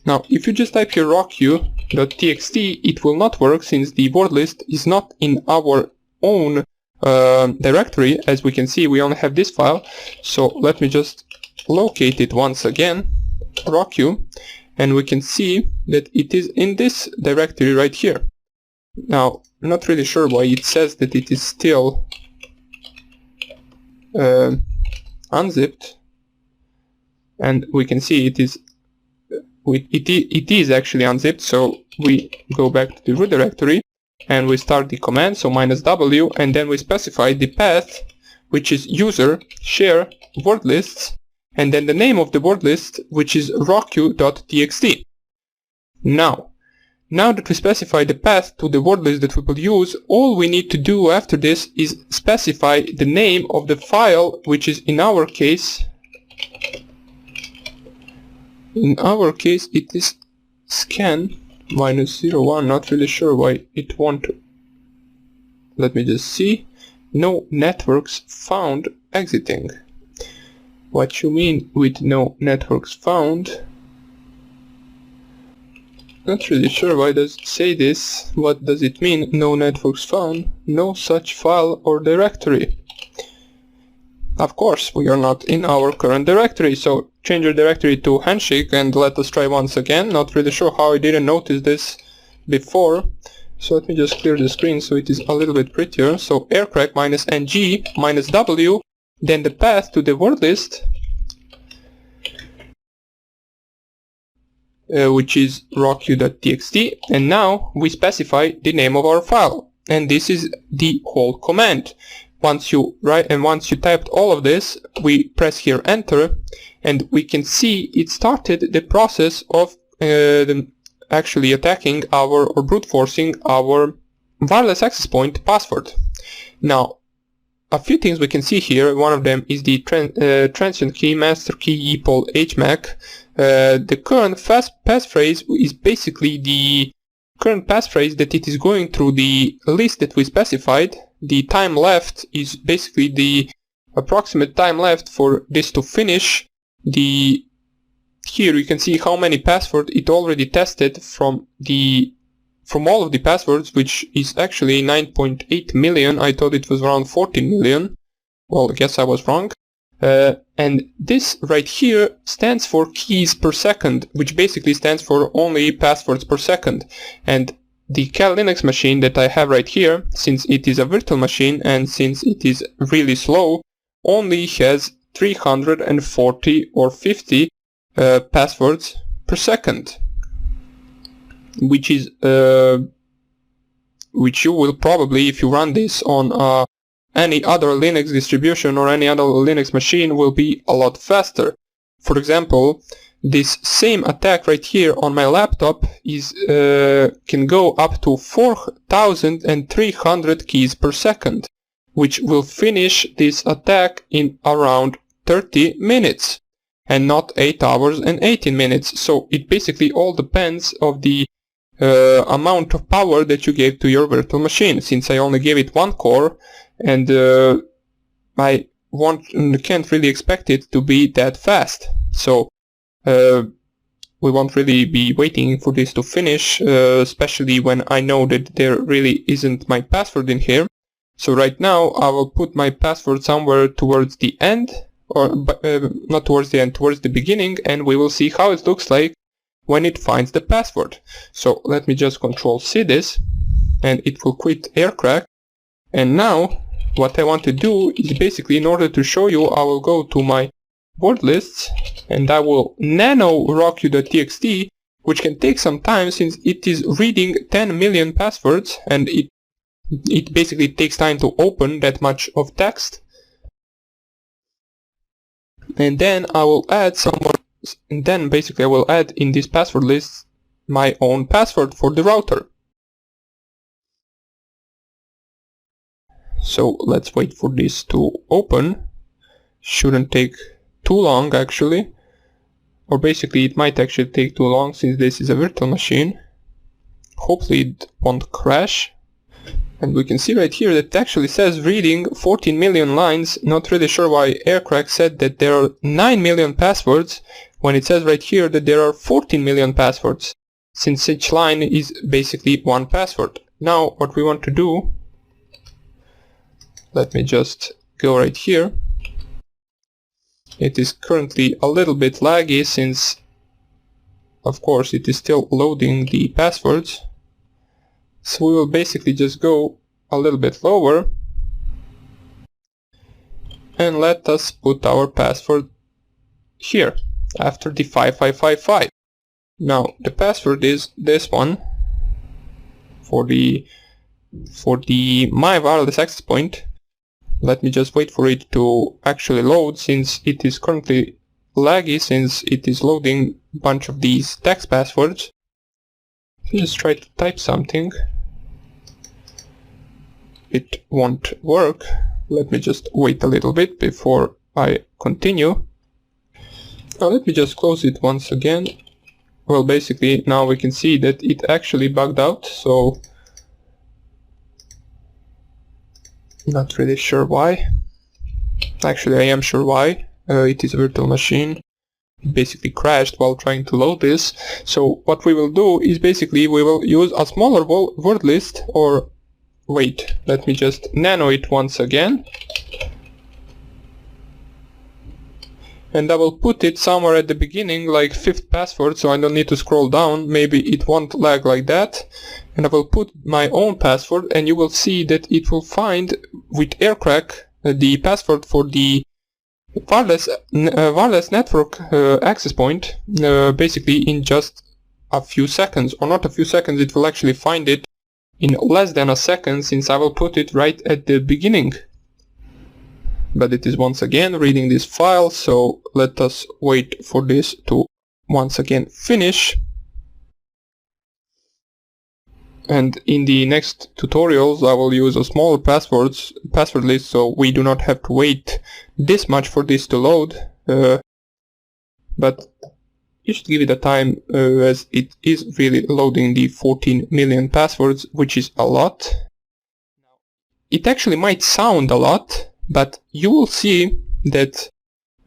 Now, if you just type here rockq.txt, it will not work, since the word list is not in our own directory. As we can see, we only have this file. So let me just locate it once again, rockq, and we can see that it is in this directory right here. Now, I'm not really sure why it says that it is still unzipped, and we can see it is actually unzipped. So we go back to the root directory and we start the command, so -w, and then we specify the path, which is user share word lists, and then the name of the word list, which is rockq.txt. Now that we specify the path to the word list that we will use, all we need to do after this is specify the name of the file, which is in our case it is scan -01, not really sure why it won't. Let me just see. No networks found exiting. What you mean with no networks found? Not really sure why does it say this. What does it mean, no networks found? No such file or directory. Of course, we are not in our current directory, so change your directory to Handshake and let us try once again. Not really sure how I didn't notice this before. So let me just clear the screen so it is a little bit prettier. So Aircrack -ng -w, then the path to the word list, which is rockq.txt, and now we specify the name of our file, and this is the whole command. Once you typed all of this, we press here enter, and we can see it started the process of actually attacking or brute forcing our wireless access point password. Now, a few things we can see here. One of them is the transient key, master key, equal HMAC. The current passphrase is basically the current passphrase that it is going through the list that we specified. The time left is basically the approximate time left for this to finish. Here you can see how many passwords it already tested from all of the passwords, which is actually 9.8 million. I thought it was around 14 million. Well, I guess I was wrong. And this right here stands for keys per second, which basically stands for only passwords per second. And the Cal Linux machine that I have right here, since it is a virtual machine and since it is really slow, only has 340 or 50 passwords per second, which is which you will probably, if you run this on any other Linux distribution or any other Linux machine, will be a lot faster. For example, this same attack right here on my laptop is can go up to 4,300 keys per second, which will finish this attack in around 30 minutes and not 8 hours and 18 minutes. So it basically all depends of the amount of power that you gave to your virtual machine. Since I only gave it one core, and I can't really expect it to be that fast. So we won't really be waiting for this to finish, especially when I know that there really isn't my password in here. So right now I will put my password somewhere towards the end, or not towards the end, towards the beginning, and we will see how it looks like when it finds the password. So let me just Control-C this, and it will quit Aircrack. And now what I want to do is basically, in order to show you, I will go to my word lists and I will nano rockq.txt, which can take some time since it is reading 10 million passwords, and it basically takes time to open that much of text. And then I will add I will add in this password list my own password for the router. So let's wait for this to open. Shouldn't take too long actually, or basically it might actually take too long since this is a virtual machine. Hopefully it won't crash. And we can see right here that it actually says reading 14 million lines. Not really sure why Aircrack said that there are 9 million passwords when it says right here that there are 14 million passwords, since each line is basically one password. Now what we want to do, let me just go right here. It is currently a little bit laggy since, of course, it is still loading the passwords. So we will basically just go a little bit lower and let us put our password here after the 5555. Now the password is this one for the my wireless access point. Let me just wait for it to actually load, since it is currently laggy since it is loading a bunch of these text passwords. Just try to type something. It won't work. Let me just wait a little bit before I continue. Now let me just close it once again. Well, basically now we can see that it actually bugged out, so not really sure why. Actually I am sure why. It is a virtual machine. It basically crashed while trying to load this. So what we will do is basically we will use a smaller word list, or wait, let me just nano it once again. And I will put it somewhere at the beginning, like 5th password, so I don't need to scroll down. Maybe it won't lag like that. And I will put my own password, and you will see that it will find with Aircrack the password for the wireless network access point basically in just a few seconds, or not a few seconds, it will actually find it in less than a second, since I will put it right at the beginning. But it is once again reading this file, so let us wait for this to once again finish. And in the next tutorials I will use a smaller password list, so we do not have to wait this much for this to load. But you should give it a time, as it is really loading the 14 million passwords, which is a lot. It actually might sound a lot, but you will see that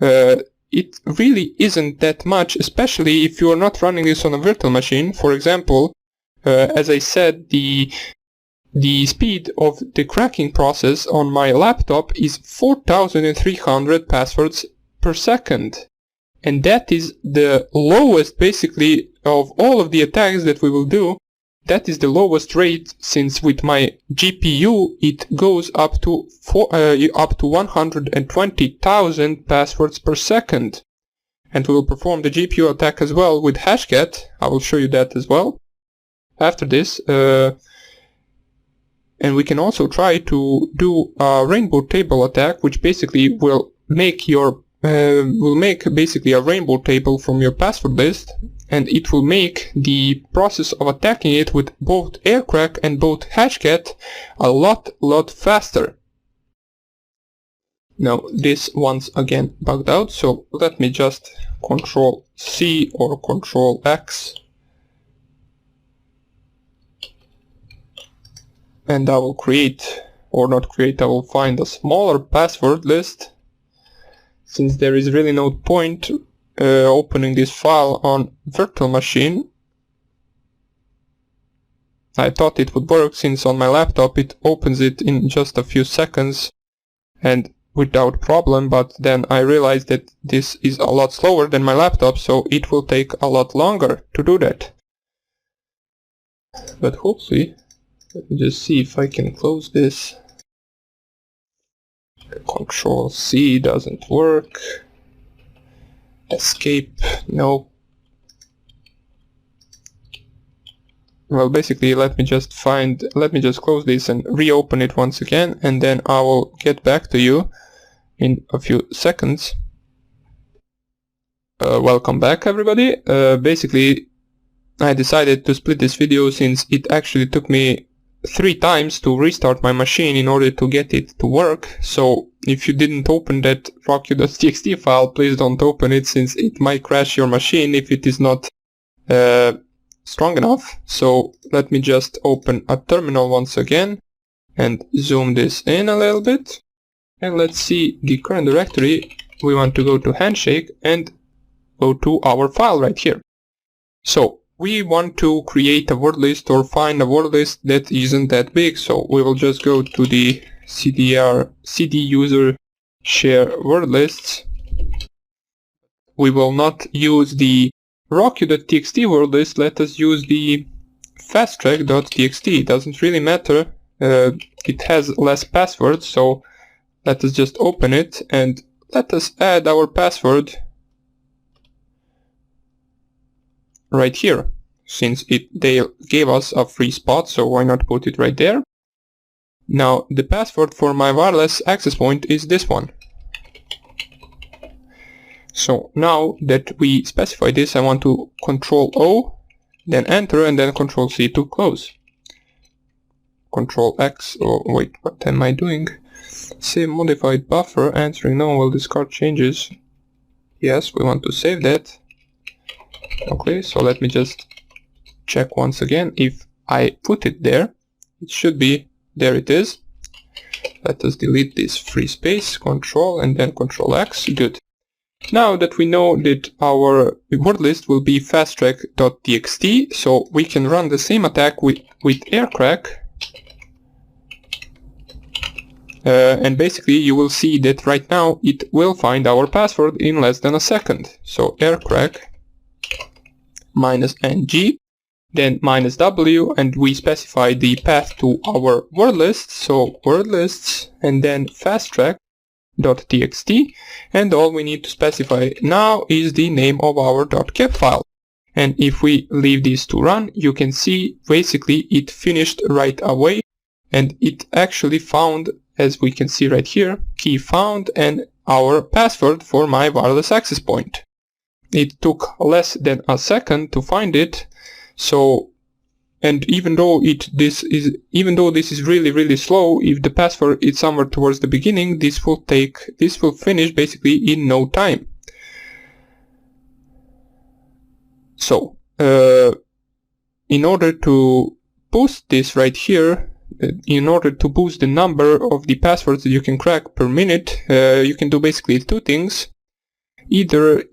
it really isn't that much, especially if you are not running this on a virtual machine. For example, as I said, the speed of the cracking process on my laptop is 4,300 passwords per second. And that is the lowest basically of all of the attacks that we will do. That is the lowest rate, since with my GPU it goes up to 120,000 passwords per second. And we will perform the GPU attack as well with Hashcat. I will show you that as well after this. And we can also try to do a rainbow table attack, which basically will make basically a rainbow table from your password list, and it will make the process of attacking it with both Aircrack and both Hashcat a lot faster. Now this once again bugged out, so let me just Control C or Control X, and I will create, or not create, I will find a smaller password list, since there is really no point opening this file on virtual machine. I thought it would work, since on my laptop it opens it in just a few seconds and without problem, but then I realized that this is a lot slower than my laptop, so it will take a lot longer to do that. But hopefully, let me just see if I can close this. Control C doesn't work. Escape, no. well, basically let me just close this and reopen it once again, and then I will get back to you in a few seconds. Welcome back, everybody. Basically I decided to split this video since it actually took me 3 times to restart my machine in order to get it to work. So if you didn't open that rock.txt file, please don't open it, since it might crash your machine if it is not strong enough. So let me just open a terminal once again and zoom this in a little bit, and let's see the current directory. We want to go to Handshake and go to our file right here. So we want to create a word list or find a word list that isn't that big, so we will just go to the cd user share word lists. We will not use the rock.txt word list, let us use the fasttrack.txt. It doesn't really matter, it has less passwords, so let us just open it and let us add our password right here, since they gave us a free spot, so why not put it right there. Now the password for my wireless access point is this one. So now that we specify this, I want to Control O, then enter, and then Control C to close. Control X, oh wait, what am I doing? Save modified buffer, answering no, will discard changes. Yes, we want to save that. Okay, so let me just check once again. If I put it there, it should be, there it is. Let us delete this free space, Control and then Control X, good. Now that we know that our word list will be fasttrack.txt, so we can run the same attack with Aircrack. And basically you will see that right now it will find our password in less than a second. So Aircrack -ng, then -w, and we specify the path to our word list, so word lists and then fasttrack.txt, and all we need to specify now is the name of our .cap file. And if we leave this to run, you can see basically it finished right away, and it actually found, as we can see right here, key found and our password for my wireless access point. It took less than a second to find it. So, and even though this is really slow, if the password is somewhere towards the beginning, this will finish basically in no time. So in order to boost this right here, in order to boost the number of the passwords that you can crack per minute, you can do basically 2 things. Either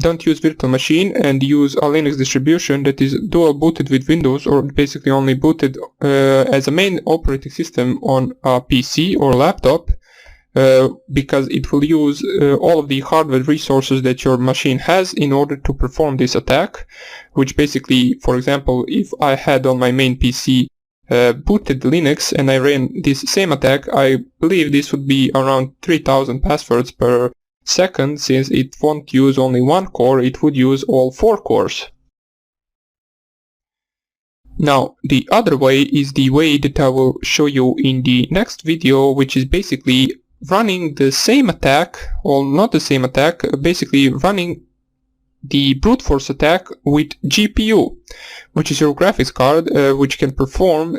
don't use virtual machine and use a Linux distribution that is dual booted with Windows, or basically only booted as a main operating system on a PC or laptop, because it will use all of the hardware resources that your machine has in order to perform this attack, which basically, for example, if I had on my main PC booted Linux and I ran this same attack, I believe this would be around 3000 passwords per second, since it won't use only 1 core, it would use all 4 cores. Now the other way is the way that I will show you in the next video, which is basically running the same attack, or not the same attack, basically running the brute force attack with GPU, which is your graphics card, which can perform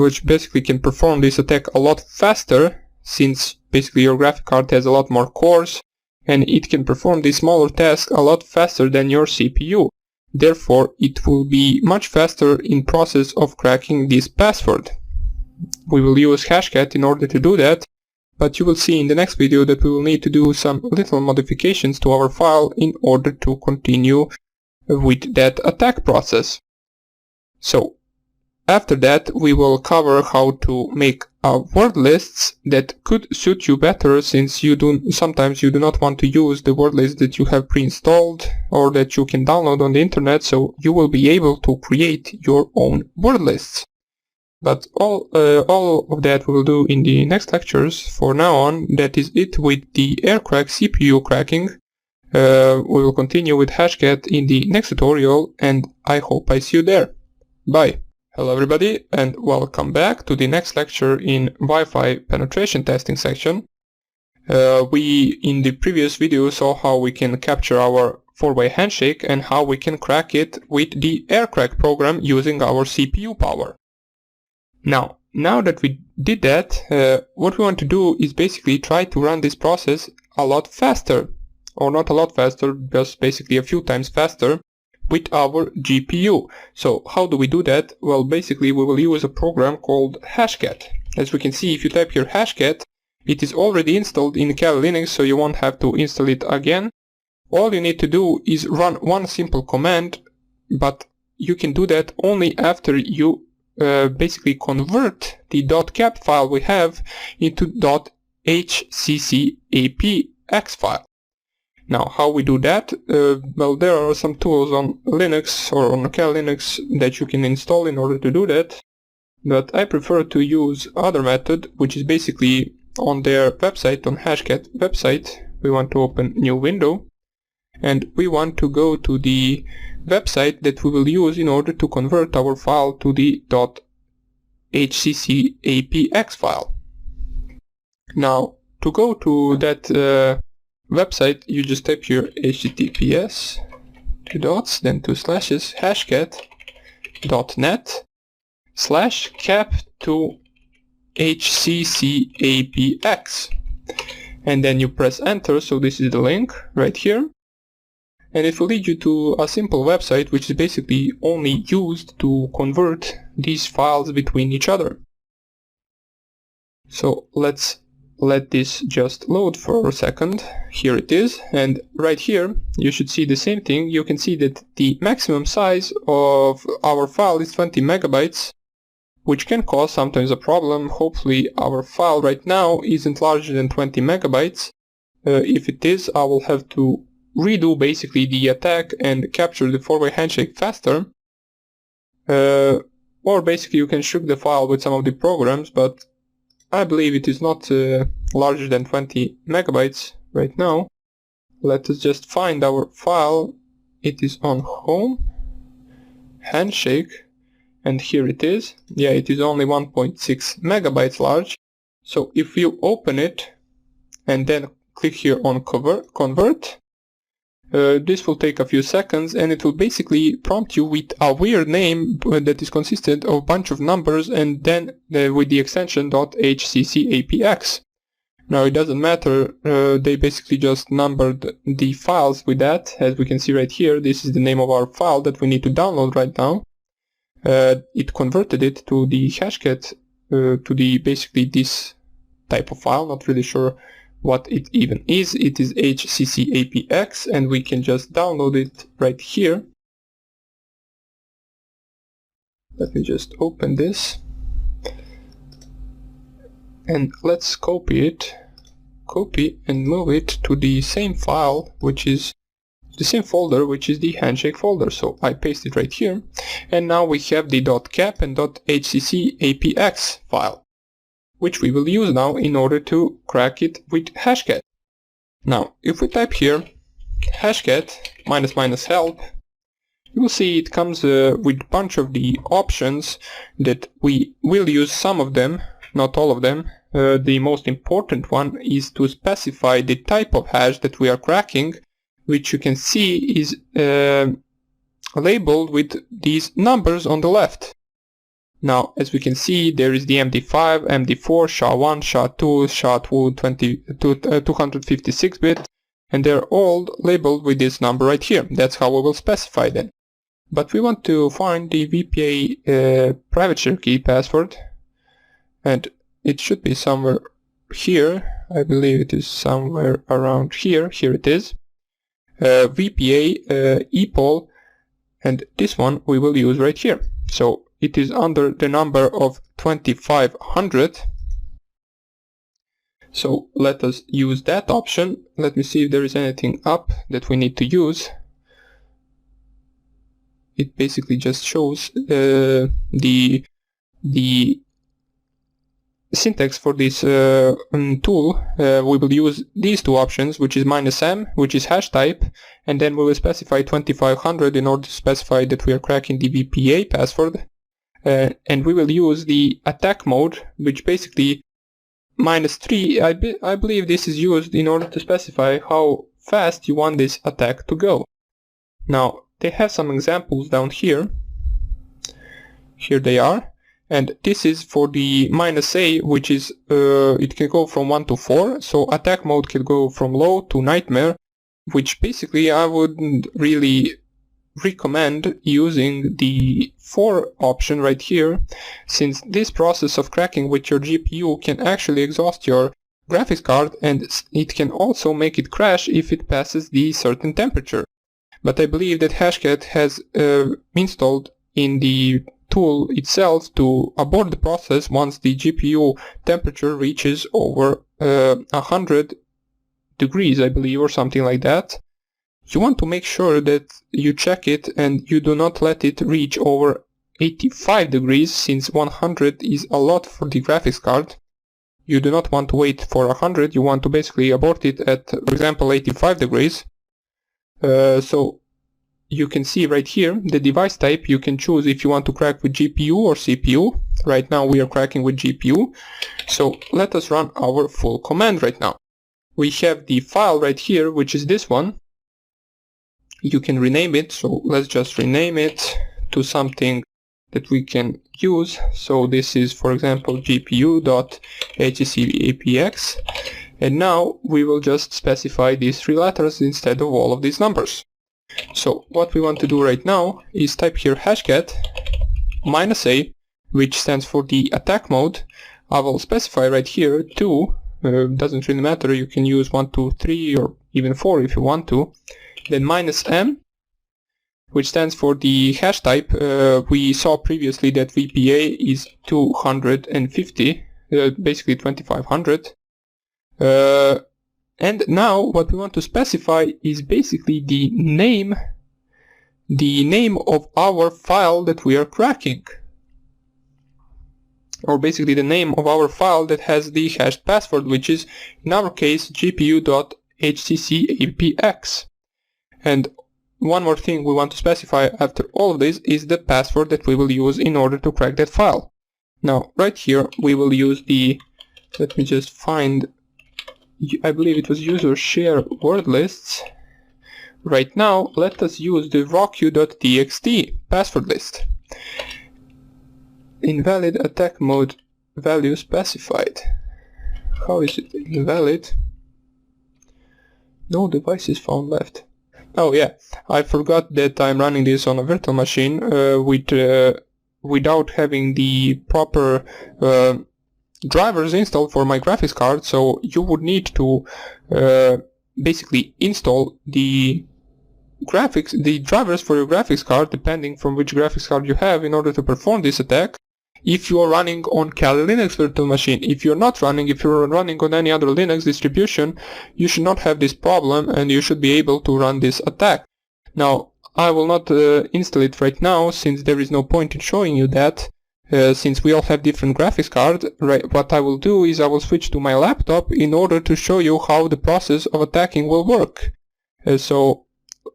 which basically can perform this attack a lot faster, since basically your graphic card has a lot more cores, and it can perform this smaller task a lot faster than your CPU. Therefore, it will be much faster in process of cracking this password. We will use Hashcat in order to do that, but you will see in the next video that we will need to do some little modifications to our file in order to continue with that attack process. So after that we will cover how to make word lists that could suit you better, since sometimes you do not want to use the word list that you have pre-installed or that you can download on the internet, so you will be able to create your own word lists. But all of that we will do in the next lectures. For now on, that is it with the Aircrack CPU cracking. We will continue with Hashcat in the next tutorial, and I hope I see you there. Bye! Hello everybody, and welcome back to the next lecture in Wi-Fi penetration testing section. We in the previous video saw how we can capture our four-way handshake and how we can crack it with the Aircrack program using our CPU power. Now that we did that, what we want to do is basically try to run this process a lot faster, or not a lot faster, just basically a few times faster with our GPU. So how do we do that? Well, basically we will use a program called Hashcat. As we can see, if you type here Hashcat, it is already installed in Kali Linux, so you won't have to install it again. All you need to do is run one simple command, but you can do that only after you basically convert the .cap file we have into .hccapx file. Now, how we do that? Well, there are some tools on Linux or on Kali Linux that you can install in order to do that, but I prefer to use other method, which is basically on their website, on Hashcat website. We want to open new window, and we want to go to the website that we will use in order to convert our file to the .hccapx file. Now, to go to that website, you just type here https /hashcat.net/cap2hccapx, and then you press enter. So this is the link right here, and it will lead you to a simple website which is basically only used to convert these files between each other. So let's let this just load for a second. Here it is, and right here you should see the same thing. You can see that the maximum size of our file is 20 megabytes, which can cause sometimes a problem. Hopefully our file right now isn't larger than 20 megabytes. If it is, I will have to redo basically the attack and capture the four-way handshake faster. Or basically you can shrink the file with some of the programs, but I believe it is not larger than 20 megabytes right now. Let us just find our file. It is on home, handshake, and here it is. Yeah, it is only 1.6 megabytes large. So if you open it and then click here on convert, this will take a few seconds, and it will basically prompt you with a weird name that is consistent of a bunch of numbers, and then with the extension .hccapx. Now it doesn't matter, they basically just numbered the files with that. As we can see right here, this is the name of our file that we need to download right now. It converted it to the Hashcat, to the basically this type of file. Not really sure what it even is. It is hccapx, and we can just download it right here. Let me just open this, and let's copy and move it to the same file, which is the same folder, which is the handshake folder. So I paste it right here, and now we have the .cap and .hccapx file, which we will use now in order to crack it with Hashcat. Now, if we type here Hashcat --help, you will see it comes with a bunch of the options that we will use. Some of them, not all of them. The most important one is to specify the type of hash that we are cracking, which you can see is labeled with these numbers on the left. Now, as we can see, there is the MD5, MD4, SHA-1, SHA-2, SHA-2 256-bit, and they're all labeled with this number right here. That's how we will specify them. But we want to find the VPA private share key password, and it should be somewhere here. I believe it is somewhere around here. Here it is. VPA EPOL, and this one we will use right here. So it is under the number of 2500. So let us use that option. Let me see if there is anything up that we need to use. It basically just shows the syntax for this tool, we will use these two options, which is -m, which is hash type, and then we will specify 2500 in order to specify that we are cracking the VPA password. And we will use the attack mode, which basically -3, I believe this is used in order to specify how fast you want this attack to go. Now, they have some examples down here. Here they are. And this is for the -a, which is, it can go from 1 to 4, so attack mode can go from low to nightmare, which basically I wouldn't really recommend using the 4 option right here, since this process of cracking with your GPU can actually exhaust your graphics card, and it can also make it crash if it passes the certain temperature. But I believe that Hashcat has installed in the tool itself to abort the process once the GPU temperature reaches over 100 degrees, I believe, or something like that. You want to make sure that you check it and you do not let it reach over 85 degrees, since 100 is a lot for the graphics card. You do not want to wait for 100, you want to basically abort it at, for example, 85 degrees. So you can see right here the device type. You can choose if you want to crack with GPU or CPU. Right now we are cracking with GPU. So let us run our full command right now. We have the file right here, which is this one. You can rename it, so let's just rename it to something that we can use. So this is, for example, gpu.hccapx, and now we will just specify these 3 letters instead of all of these numbers. So what we want to do right now is type here hashcat -a, which stands for the attack mode. I will specify right here 2, doesn't really matter, you can use 1, 2, 3 or even 4 if you want to. Then -m, which stands for the hash type. We saw previously that VPA is 250, basically 2500. And now what we want to specify is basically the name of our file that we are cracking. Or basically the name of our file that has the hashed password, which is in our case gpu.hccapx. And one more thing we want to specify after all of this is the password that we will use in order to crack that file. Now right here we will use the, let me just find, I believe it was user share word lists. Right now let us use the rocku.txt password list. Invalid attack mode value specified. How is it invalid? No devices found left. Oh yeah, I forgot that I'm running this on a virtual machine without having the proper drivers installed for my graphics card, so you would need to basically install the drivers for your graphics card, depending from which graphics card you have, in order to perform this attack. If you are running on Kali Linux virtual machine, if you're running on any other Linux distribution, you should not have this problem and you should be able to run this attack. Now, I will not install it right now, since there is no point in showing you that, since we all have different graphics cards. Right, what I will do is I will switch to my laptop in order to show you how the process of attacking will work. So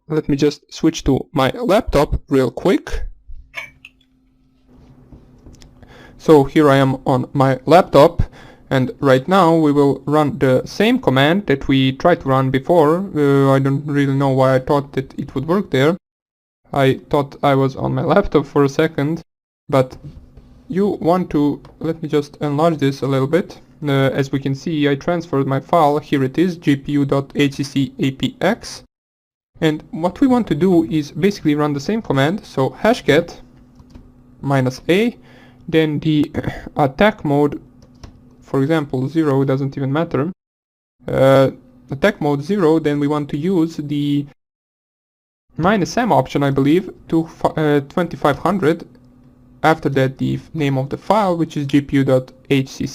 let me just switch to my laptop real quick. So here I am on my laptop, and right now we will run the same command that we tried to run before. I don't really know why I thought that it would work there. I thought I was on my laptop for a second, but you want to, let me just enlarge this a little bit. As we can see, I transferred my file, here it is, gpu.hccapx, and what we want to do is basically run the same command, so hashcat -a, then the attack mode, for example 0, doesn't even matter, attack mode 0, then we want to use the -m option, I believe, to 2500. After that the name of the file, which is gpu.hccapx,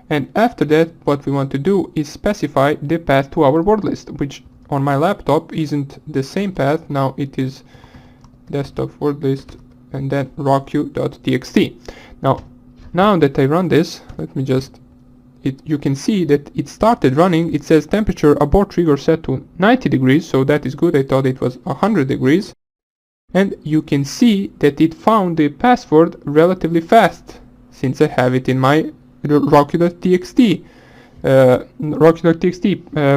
and after that what we want to do is specify the path to our word list, which on my laptop isn't the same path. Now it is desktop word list and then rocku.txt. Now Now that I run this, let me just, you can see that it started running. It says temperature abort trigger set to 90 degrees, so that is good. I thought it was 100 degrees. And you can see that it found the password relatively fast, since I have it in my rocky.txt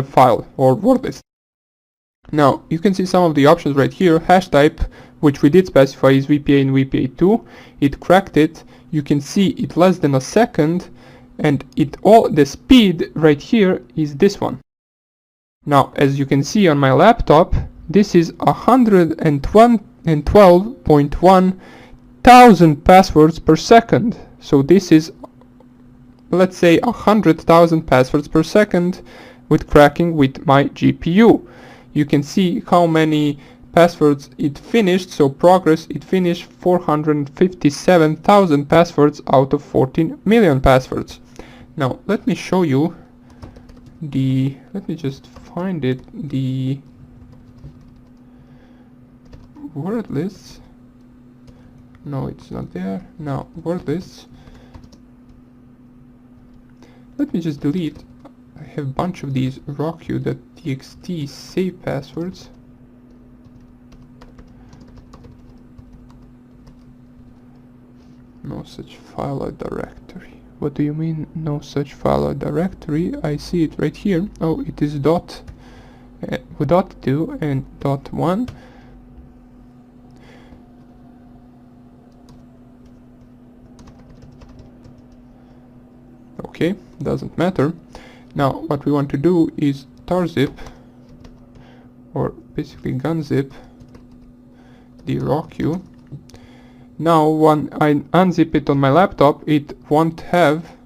file or word list. Now you can see some of the options right here. Hash type, which we did specify, is VPA and VPA2. It cracked it. You can see it less than a second, and the speed right here is this one. Now as you can see on my laptop, this is 112.1 thousand passwords per second. So this is, let's say, 100,000 passwords per second with cracking with my GPU. You can see how many passwords it finished. So progress, it finished 457,000 passwords out of 14 million passwords. Now let me show you let me just find it, the word lists. No, it's not there. Now word lists. Let me just delete. I have a bunch of these rock.txt save passwords. No such file or directory. What do you mean, no such file or directory? I see it right here. Oh, it is dot 2 and dot 1. Okay, doesn't matter. Now what we want to do is tarzip, or basically gunzip, the rock.u. Now when I unzip it on my laptop, it won't have.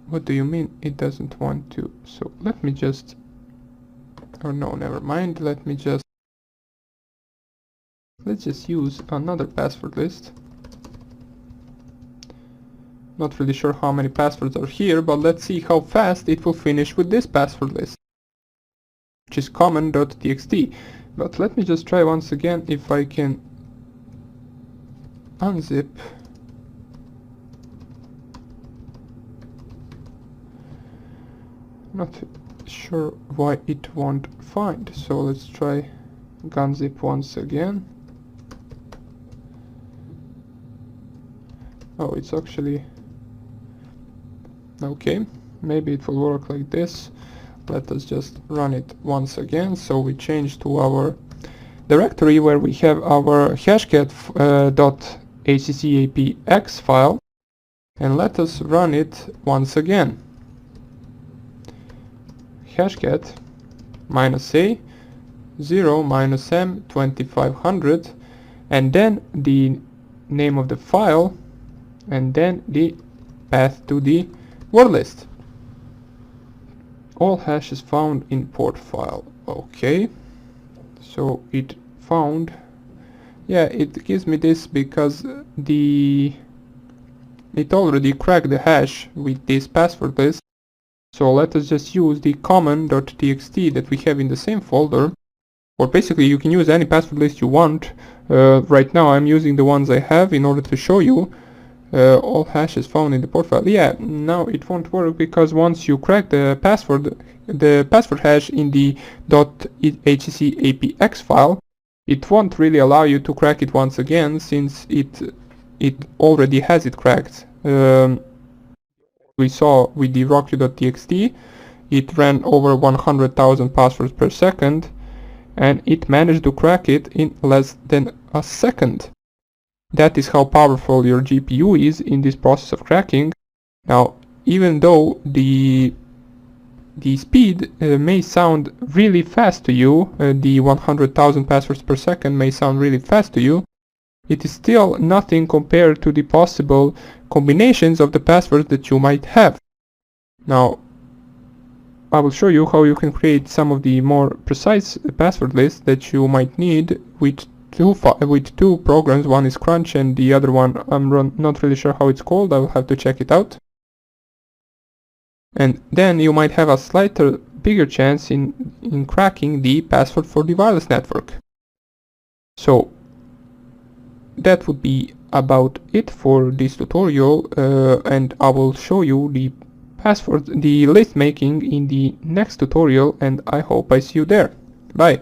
What do you mean it doesn't want to? So let me just, or no, never mind. Let's just use another password list. Not really sure how many passwords are here, but let's see how fast it will finish with this password list, which is common.txt. But let me just try once again if I can unzip. Not sure why it won't find, so let's try gunzip once again. Oh, it's actually okay. Maybe it will work like this. Let us just run it once again. So we change to our directory where we have our hashcat .hccapx file, and let us run it once again. Hashcat -a 0 -m 2500, and then the name of the file, and then the path to the word list. All hashes found in port file. Okay, so it found, yeah, it gives me this because it already cracked the hash with this password list. So let us just use the common.txt that we have in the same folder, or basically you can use any password list you want. Right now I'm using the ones I have in order to show you. All hashes found in the port file. Yeah, now it won't work because once you crack the password hash in the .hccapx file, it won't really allow you to crack it once again, since it already has it cracked. We saw with the rocky.txt, it ran over 100,000 passwords per second, and it managed to crack it in less than a second. That is how powerful your GPU is in this process of cracking. Now, even though the speed may sound really fast to you, the 100,000 passwords per second may sound really fast to you, it is still nothing compared to the possible combinations of the passwords that you might have. Now, I will show you how you can create some of the more precise password lists that you might need with two programs. One is Crunch and the other one I'm not really sure how it's called. I will have to check it out. And then you might have a slightly bigger chance in cracking the password for the wireless network. So that would be about it for this tutorial, and I will show you the password, the list making in the next tutorial, and I hope I see you there. Bye.